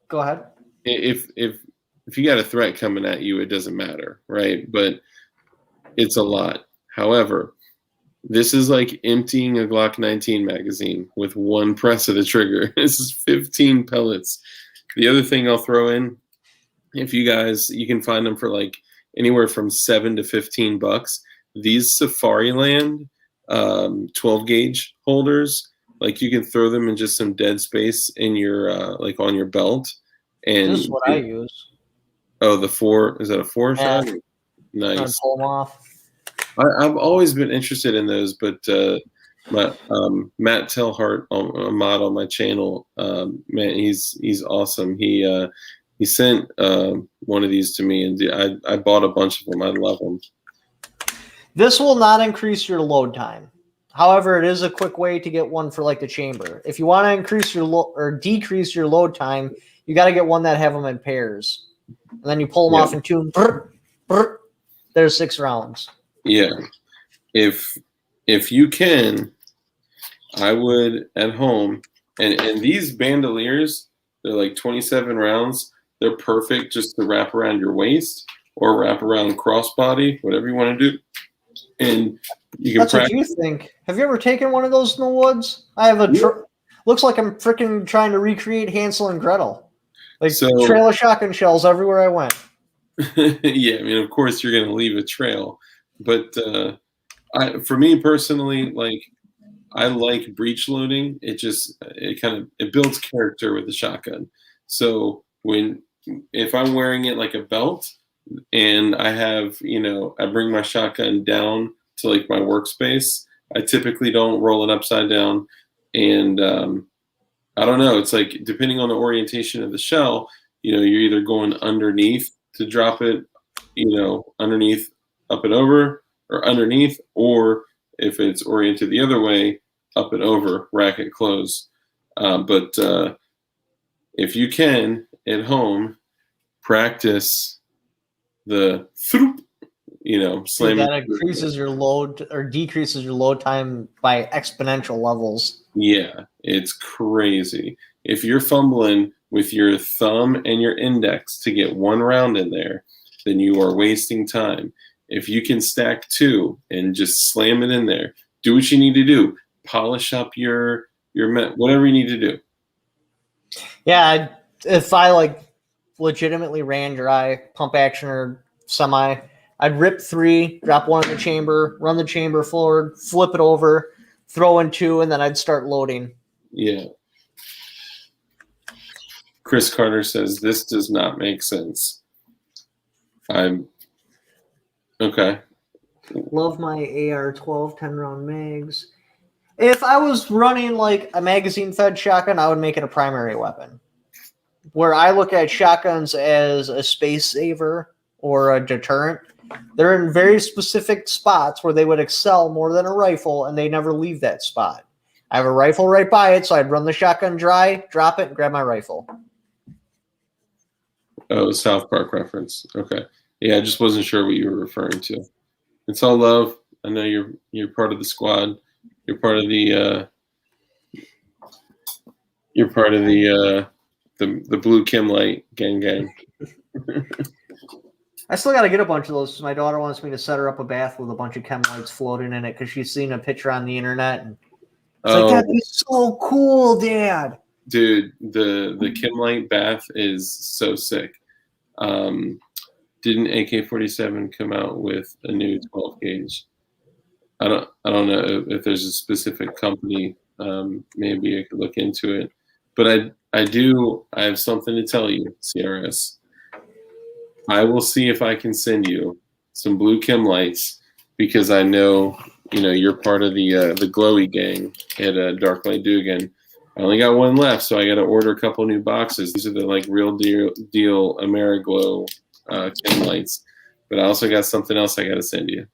go ahead. If you got a threat coming at you, it doesn't matter, right? But it's a lot. However, this is like emptying a Glock 19 magazine with one press of the trigger. This is 15 pellets. The other thing I'll throw in, if you can find them for like anywhere from $7 to $15. These Safariland 12 gauge holders, like you can throw them in just some dead space in your like on your belt. And this is what I use. Oh, the 4, is that a 4 shot? Nice. Pull them off. I've always been interested in those, but my Matt Telhart, a mod on my channel, man, he's awesome. He sent one of these to me, and I bought a bunch of them. I love them. This will not increase your load time. However, it is a quick way to get one for like the chamber. If you want to increase your or decrease your load time, you got to get one that have them in pairs, and then you pull them off in 2. There's 6 rounds. Yeah, if you can, I would at home. And these bandoliers, they're like 27 rounds. They're perfect just to wrap around your waist or wrap around crossbody, whatever you want to do. And you can. That's what you think. Have you ever taken one of those in the woods? I have looks like I'm freaking trying to recreate Hansel and Gretel. Like trail of shotgun shells everywhere I went. Yeah, I mean, of course you're going to leave a trail, but for me personally, like I like breech loading. It builds character with the shotgun. So if I'm wearing it like a belt and I have, I bring my shotgun down to like my workspace, I typically don't roll it upside down. And I don't know. It's like, depending on the orientation of the shell, you're either going underneath to drop it, underneath, up and over, or underneath, or if it's oriented the other way, up and over, rack it close. But if you can, at home, practice the throop, slam. That increases your load or decreases your load time by exponential levels. Yeah, it's crazy. If you're fumbling with your thumb and your index to get one round in there, then you are wasting time. If you can stack 2 and just slam it in there, do what you need to do. Polish up your whatever you need to do. Yeah, if I like legitimately ran dry, pump action or semi, I'd rip 3, drop 1 in the chamber, run the chamber forward, flip it over, throw in 2, and then I'd start loading. Yeah. Chris Carter says this does not make sense. Okay. Love my AR-12 10-round mags. If I was running like a magazine-fed shotgun, I would make it a primary weapon. Where I look at shotguns as a space saver or a deterrent, they're in very specific spots where they would excel more than a rifle, and they never leave that spot. I have a rifle right by it, so I'd run the shotgun dry, drop it, and grab my rifle. Oh, South Park reference. Okay. Yeah, I just wasn't sure what you were referring to. It's all love. I know you're part of the squad. You're part of the the blue Kim Light gang. I still got to get a bunch of those. My daughter wants me to set her up a bath with a bunch of chem lights floating in it because she's seen a picture on the internet. And it's like, that'd be so cool, Dad. Dude, the Kim Light bath is so sick. Didn't AK-47 come out with a new 12 gauge? I don't know if there's a specific company. Maybe I could look into it. But I have something to tell you, CRS. I will see if I can send you some blue Kim lights because I know you're part of the glowy gang at Dark Light Dugan. I only got one left, so I got to order a couple new boxes. These are the like real deal Ameriglow Kim lights, but I also got something else I got to send you.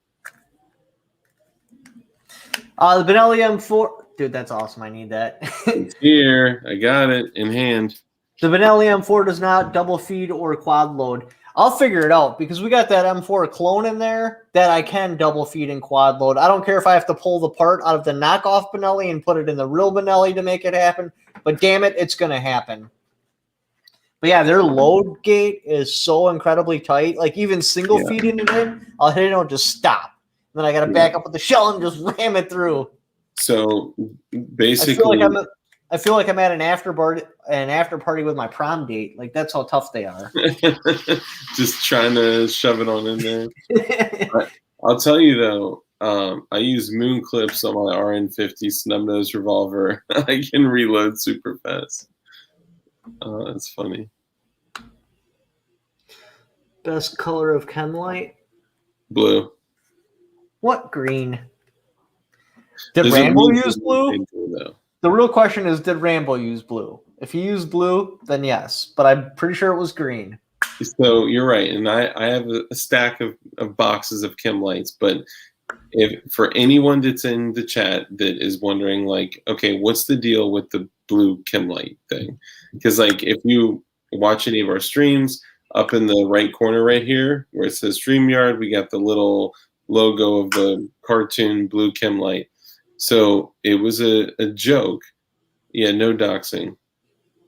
The Benelli M4, dude, that's awesome. I need that. It's here, I got it in hand. The Benelli M4 does not double feed or quad load. I'll figure it out because we got that M4 clone in there that I can double feed and quad load. I don't care if I have to pull the part out of the knockoff Benelli and put it in the real Benelli to make it happen, but damn it, it's going to happen. But yeah, their load gate is so incredibly tight. Like even single feeding it in, I'll hit it and it'll just stop. And then I got to back up with the shell and just ram it through. So basically, I feel like I'm at an after party with my prom date. Like that's how tough they are. Just trying to shove it on in there. I'll tell you though, I use moon clips on my RN50 snub nose revolver. I can reload super fast. That's funny. Best color of chem light? Blue. What green? Did Rambo use blue? The real question is, did Rambo use blue? If he used blue, then yes. But I'm pretty sure it was green. So you're right. And I have a stack of boxes of chem lights. But if for anyone that's in the chat that is wondering, like, okay, what's the deal with the blue chem light thing? Because, like, if you watch any of our streams, up in the right corner right here where it says StreamYard, we got the little logo of the cartoon blue chem light. So it was a joke. Yeah, no doxing.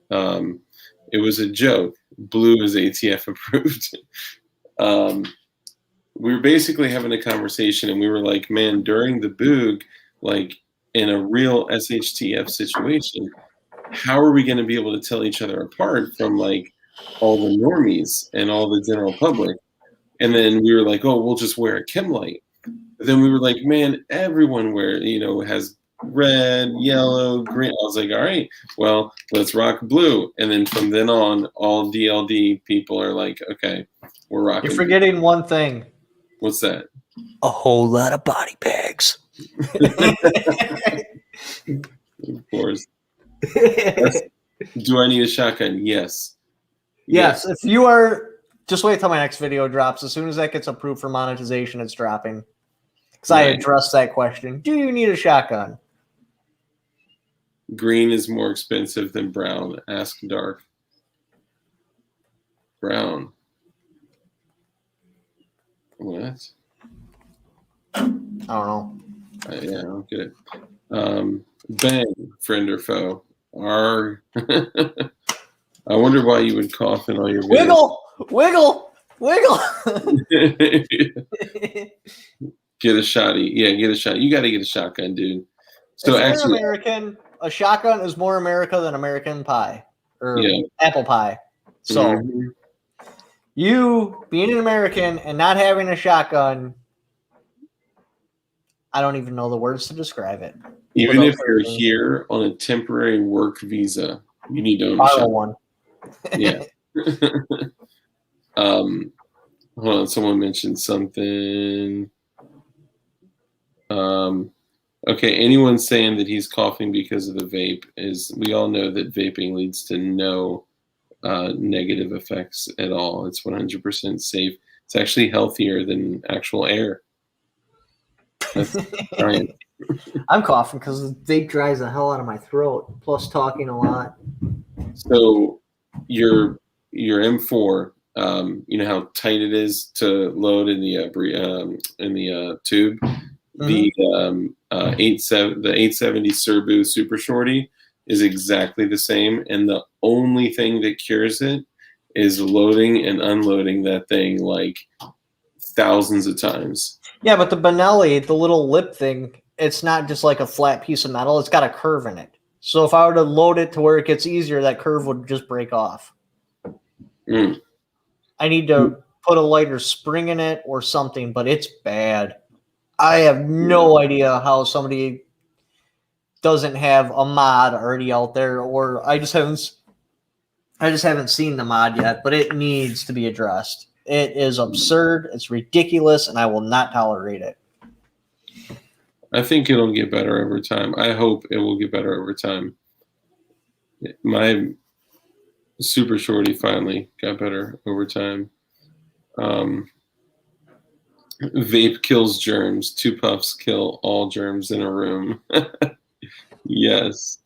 It was a joke. Blue is ATF approved. We were basically having a conversation and we were like, man, during the boog, like in a real SHTF situation, how are we going to be able to tell each other apart from like all the normies and all the general public? And then we were like, oh, we'll just wear a chem light. But then we were like, man, everyone has red, yellow, green. I was like, all right, well, let's rock blue. And then from then on, all DLD people are like, okay, we're rocking. You're forgetting one thing. What's that? A whole lot of body bags. Of course. Do I need a shotgun? Yes. Yes. If you are, just wait till my next video drops. As soon as that gets approved for monetization, it's dropping. Because I addressed that question. Do you need a shotgun? Green is more expensive than brown. Ask Dark. Brown. What? I don't know. Yeah, I don't get it. Bang, friend or foe. I wonder why you would cough in all your videos. Wiggle! Get a shotty. Yeah, get a shot. You got to get a shotgun, dude. So actually, a shotgun is more America than American pie or apple pie. So you being an American and not having a shotgun, I don't even know the words to describe it. Even if you're here on a temporary work visa, you need to own a shotgun. One. Yeah. Hold on. Someone mentioned something. Okay, anyone saying that he's coughing because of the vape we all know that vaping leads to no negative effects at all. It's 100% safe. It's actually healthier than actual air. That's science. I'm coughing because the vape dries the hell out of my throat, plus talking a lot. So your M4, you know how tight it is to load in the tube. The 870 Serbu Super Shorty is exactly the same, and the only thing that cures it is loading and unloading that thing like thousands of times. Yeah, but the Benelli, the little lip thing, it's not just like a flat piece of metal. It's got a curve in it. So if I were to load it to where it gets easier, that curve would just break off. I need to put a lighter spring in it or something, but it's bad. I have no idea how somebody doesn't have a mod already out there, or I just haven't seen the mod yet, but it needs to be addressed. It is absurd, it's ridiculous, and I will not tolerate it. I think it'll get better over time. I hope it will get better over time. My super shorty finally got better over time. Vape kills germs. 2 puffs kill all germs in a room. Yes.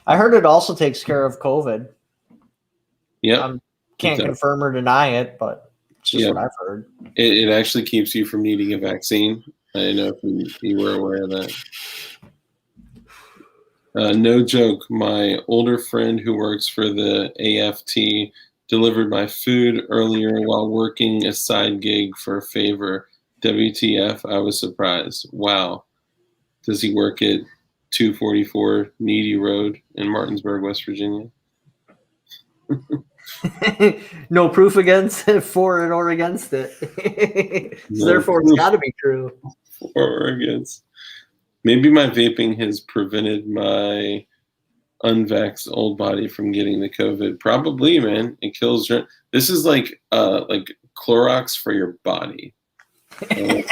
I heard it also takes care of COVID. Yeah. Can't confirm or deny it, but it's just Yeah. what I've heard. It actually keeps you from needing a vaccine. I don't know if you were aware of that. No joke. My older friend who works for the AFT delivered my food earlier while working a side gig for a favor. WTF, I was surprised. Wow. Does he work at 244 Needy Road in Martinsburg, West Virginia? No proof against it, for it or against it. No Therefore, proof. it's got to be true. For or against. Maybe my vaping has prevented my unvaxxed old body from getting the COVID. Probably, man. It kills germs. This is like Clorox for your body. Do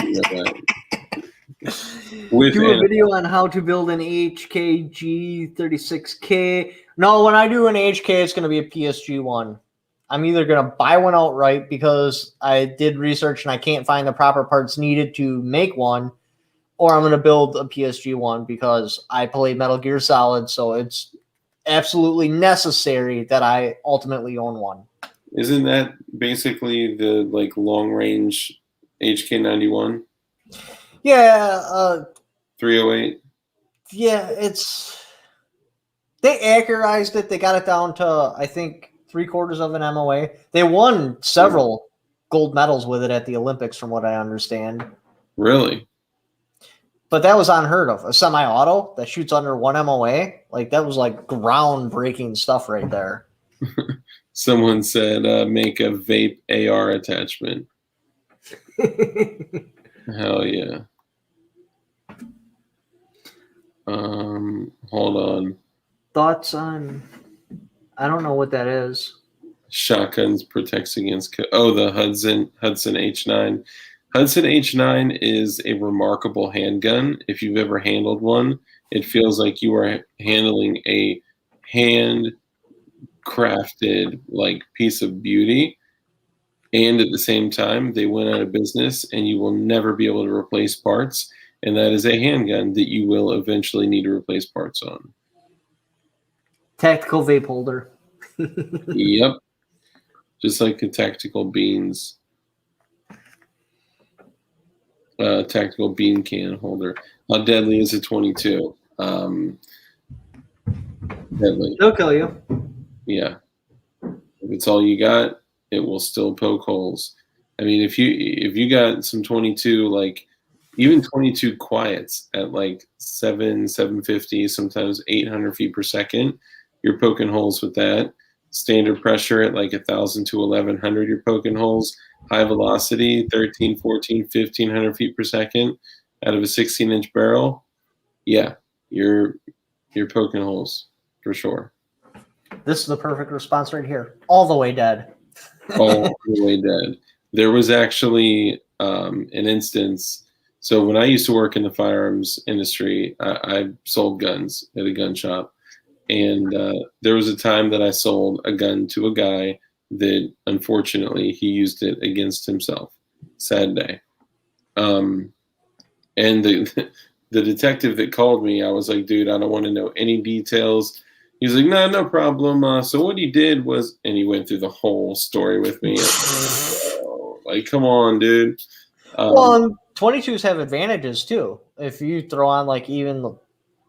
a video on how to build an HKG 36K. No, when I do an HK, it's going to be a PSG one. I'm either going to buy one outright because I did research and I can't find the proper parts needed to make one, or I'm going to build a PSG one because I play Metal Gear Solid, so it's absolutely necessary that I ultimately own one. Isn't that basically the long range HK91? Yeah, 308. Yeah, they accurized it. They got it down to, I think, 3/4 of an MOA. They won several gold medals with it at the Olympics, from what I understand. Really? But that was unheard of. A semi-auto that shoots under 1 MOA, that was groundbreaking stuff right there. Someone said, make a vape AR attachment. Hell yeah. Hold on. Thoughts on? I don't know what that is. Shotguns protects against. The Hudson H9. Hudson H9 is a remarkable handgun. If you've ever handled one, it feels like you are handling a hand-crafted piece of beauty. And at the same time, they went out of business, and you will never be able to replace parts. And that is a handgun that you will eventually need to replace parts on. Tactical vape holder. Yep. Just like the tactical beans. Tactical bean can holder. How deadly is a 22? Deadly. They'll kill you. Yeah. If it's all you got, it will still poke holes. I mean, if you got some 22, even 22 quiets at 750, sometimes 800 feet per second, you're poking holes with that. Standard pressure at 1,000 to 1,100, you're poking holes. High velocity, 13, 14, 1,500 feet per second out of a 16-inch barrel. Yeah, you're poking holes for sure. This is the perfect response right here. All the way dead. All the way dead. There was actually an instance. So when I used to work in the firearms industry, I sold guns at a gun shop. And there was a time that I sold a gun to a guy that, unfortunately, he used it against himself. Sad day. And the detective that called me, I was like, dude, I don't want to know any details. He's like, no problem. So what he did was, and he went through the whole story with me. Come on, dude. 22s have advantages too. If you throw on even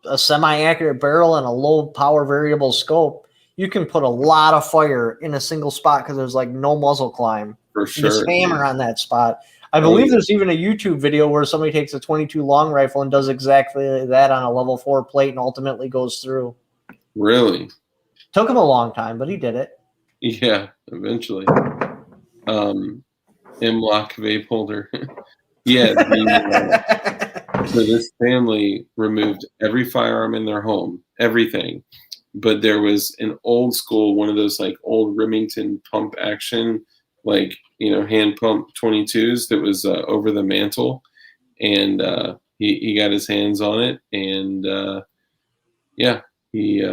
a semi-accurate barrel and a low power variable scope, you can put a lot of fire in a single spot because there's no muzzle climb. For sure. Just hammer on that spot. I believe there's even a YouTube video where somebody takes a 22 long rifle and does exactly that on a level 4 plate and ultimately goes through. Really? Took him a long time, but he did it. Yeah, eventually. M-Lock vape holder. Yeah. So this family removed every firearm in their home, everything. But there was an old school, one of those old Remington pump action, hand pump 22s that was over the mantle. And he got his hands on it, and yeah, he.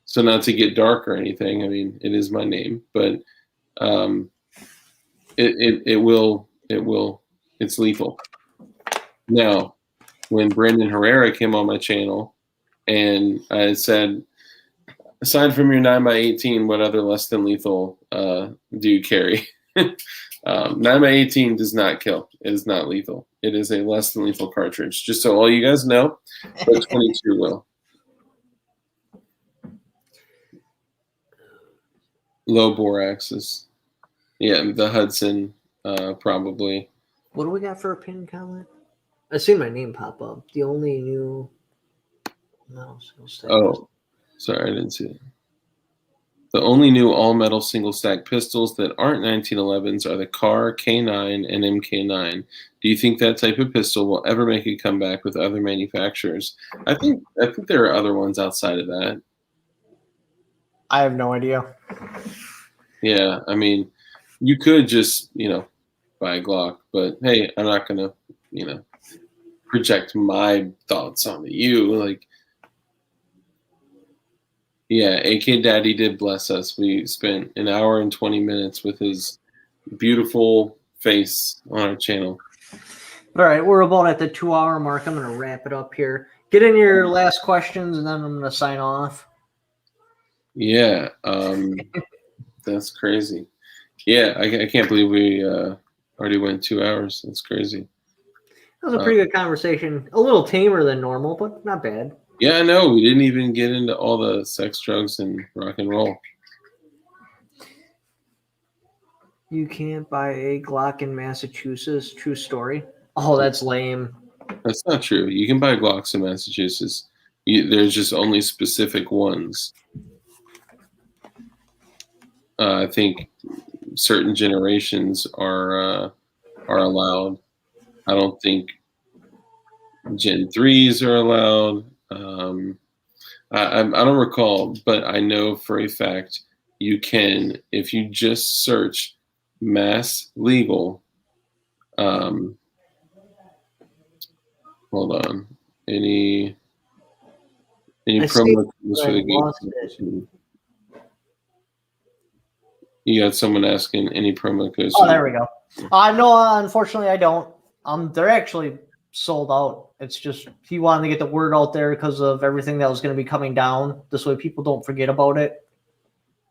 So not to get dark or anything. I mean, it is my name, but it's lethal. Now, when Brandon Herrera came on my channel, and I said, aside from your 9x18, what other less than lethal do you carry? 9x18 does not kill. It is not lethal. It is a less than lethal cartridge. Just so all you guys know, but 22 will. Low bore axis. Yeah, the Hudson probably. What do we got for a pinned comment? I seen my name pop up. The only new. No, oh, sorry, I didn't see it. The only new all-metal single-stack pistols that aren't 1911s are the Car, K9, and MK9. Do you think that type of pistol will ever make a comeback with other manufacturers? I think there are other ones outside of that. I have no idea. Yeah, I mean, you could just, buy a Glock, but hey, I'm not gonna, project my thoughts onto you. Like, yeah, AK Daddy did bless us. We spent an hour and 20 minutes with his beautiful face on our channel. All right, we're about at the 2-hour mark. I'm going to wrap it up here. Get in your last questions, and then I'm going to sign off. Yeah, that's crazy. Yeah, I can't believe we already went 2 hours. That's crazy. That was a pretty good conversation. A little tamer than normal, but not bad. Yeah, I know. We didn't even get into all the sex, drugs, and rock and roll. You can't buy a Glock in Massachusetts. True story. Oh, that's lame. That's not true. You can buy Glocks in Massachusetts. There's just only specific ones. I think certain generations are allowed. I don't think Gen 3s are allowed. I don't recall, but I know for a fact you can, if you just search mass legal. Hold on. Any promo codes for the game? You got someone asking any promo codes? Oh, there we go. No, unfortunately, I don't. They're actually sold out. It's just he wanted to get the word out there because of everything that was going to be coming down. This way, people don't forget about it.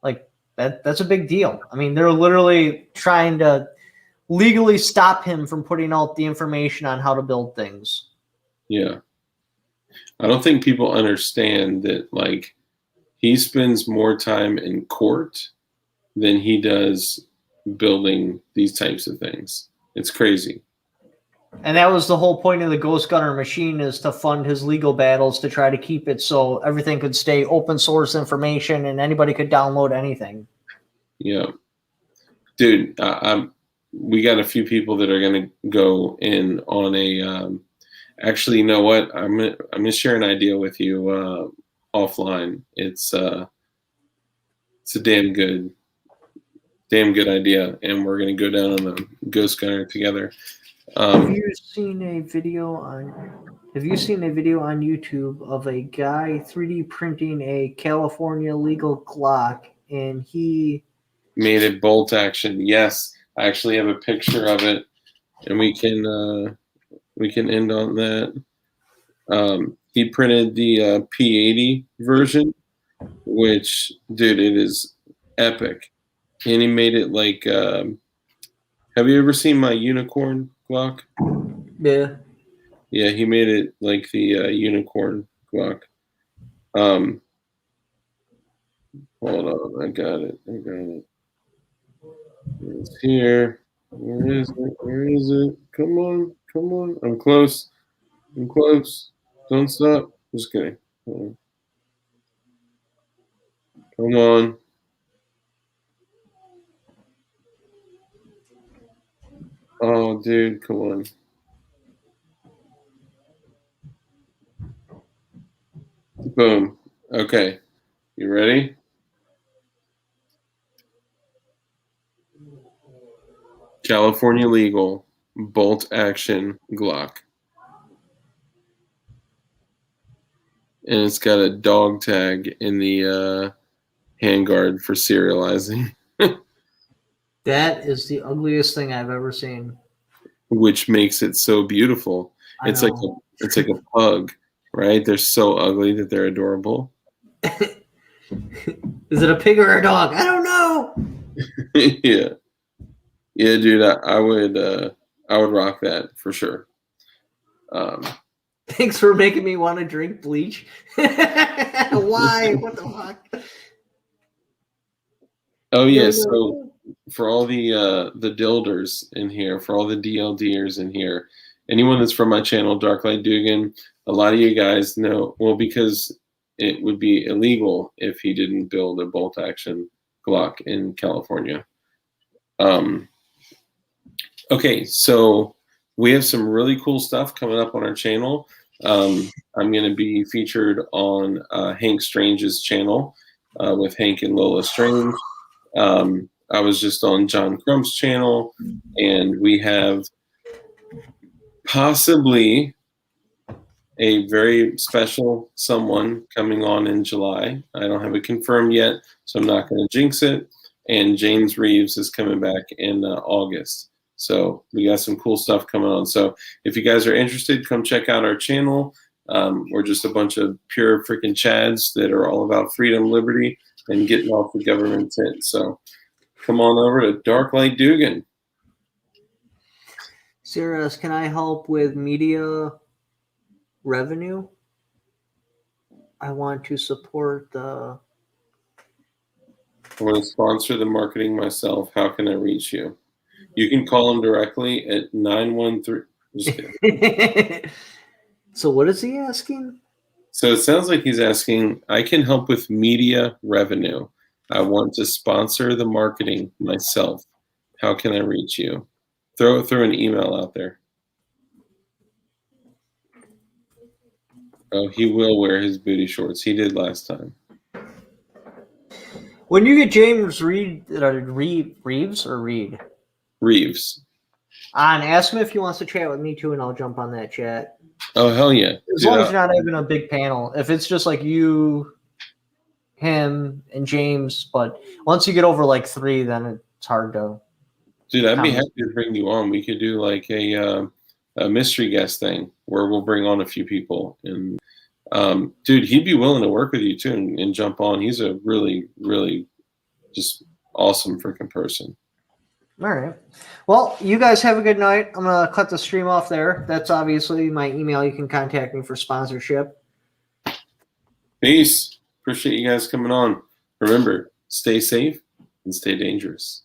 Like that's a big deal. I mean, they're literally trying to legally stop him from putting out the information on how to build things. Yeah, I don't think people understand that. Like, he spends more time in court than he does building these types of things. It's crazy. And that was the whole point of the Ghost Gunner machine, is to fund his legal battles, to try to keep it so everything could stay open source information and anybody could download anything. Yeah. Dude, we got a few people that are going to go in on a actually, you know what? I'm gonna share an idea with you offline. It's a damn good idea, and we're going to go down on the Ghost Gunner together. Have you seen a video on YouTube of a guy 3D printing a California legal Glock, and he made it bolt action? Yes, I actually have a picture of it, and we can end on that. He printed the P80 version, which, dude, it is epic, and he made it like. Have you ever seen my unicorn Glock? Yeah. Yeah, he made it like the unicorn Glock. Hold on, I got it. It's here. Where is it? Come on. I'm close. Don't stop. Just kidding. Come on. Oh, dude, come on. Boom. Okay. You ready? California legal bolt action Glock. and it's got a dog tag in the handguard for serializing, That is the ugliest thing I've ever seen. which makes it so beautiful. I It's know. like a pug, right? They're so ugly that they're adorable. Is it a pig or a dog? I don't know. Yeah, dude. I would rock that for sure. Thanks for making me want to drink bleach. Why? What the fuck? Oh yeah. No, So no. for all the dilders in here, for all the DLDers in here, anyone that's from my channel, Darklight Dugan, a lot of you guys know, well, because it would be illegal if he didn't build a bolt action Glock in California. Okay, so we have some really cool stuff coming up on our channel. I'm going to be featured on Hank Strange's channel with Hank and Lola Strange. I was just on John Crump's channel, and we have possibly a very special someone coming on in July. I don't have it confirmed yet, so I'm not going to jinx it. And James Reeves is coming back in August. So we got some cool stuff coming on. So if you guys are interested, come check out our channel. We're just a bunch of pure freaking chads that are all about freedom, liberty, and getting off the government tent. So come on over to Darklight Dugan. Sirius, can I help with media revenue? I want to support the... I want to sponsor the marketing myself. How can I reach you? You can call him directly at 913. Just kidding. So what is he asking? So it sounds like he's asking, I can help with media revenue. I want to sponsor the marketing myself. How can I reach you? Throw an email out there. Oh, he will wear his booty shorts. He did last time. When you get James Reeves or Reed Reeves. on, ask him if he wants to chat with me too, and I'll jump on that chat. Oh, hell yeah. As long as you're not having a big panel. If it's just like you, him, and James, but once you get over like 3, then it's hard to... Dude, I'd be happy to bring you on. We could do like a mystery guest thing where we'll bring on a few people. And dude, he'd be willing to work with you too and jump on. He's a really, really just awesome freaking person. All right. Well, you guys have a good night. I'm going to cut the stream off there. That's obviously my email. You can contact me for sponsorship. Peace. Appreciate you guys coming on. Remember, stay safe and stay dangerous.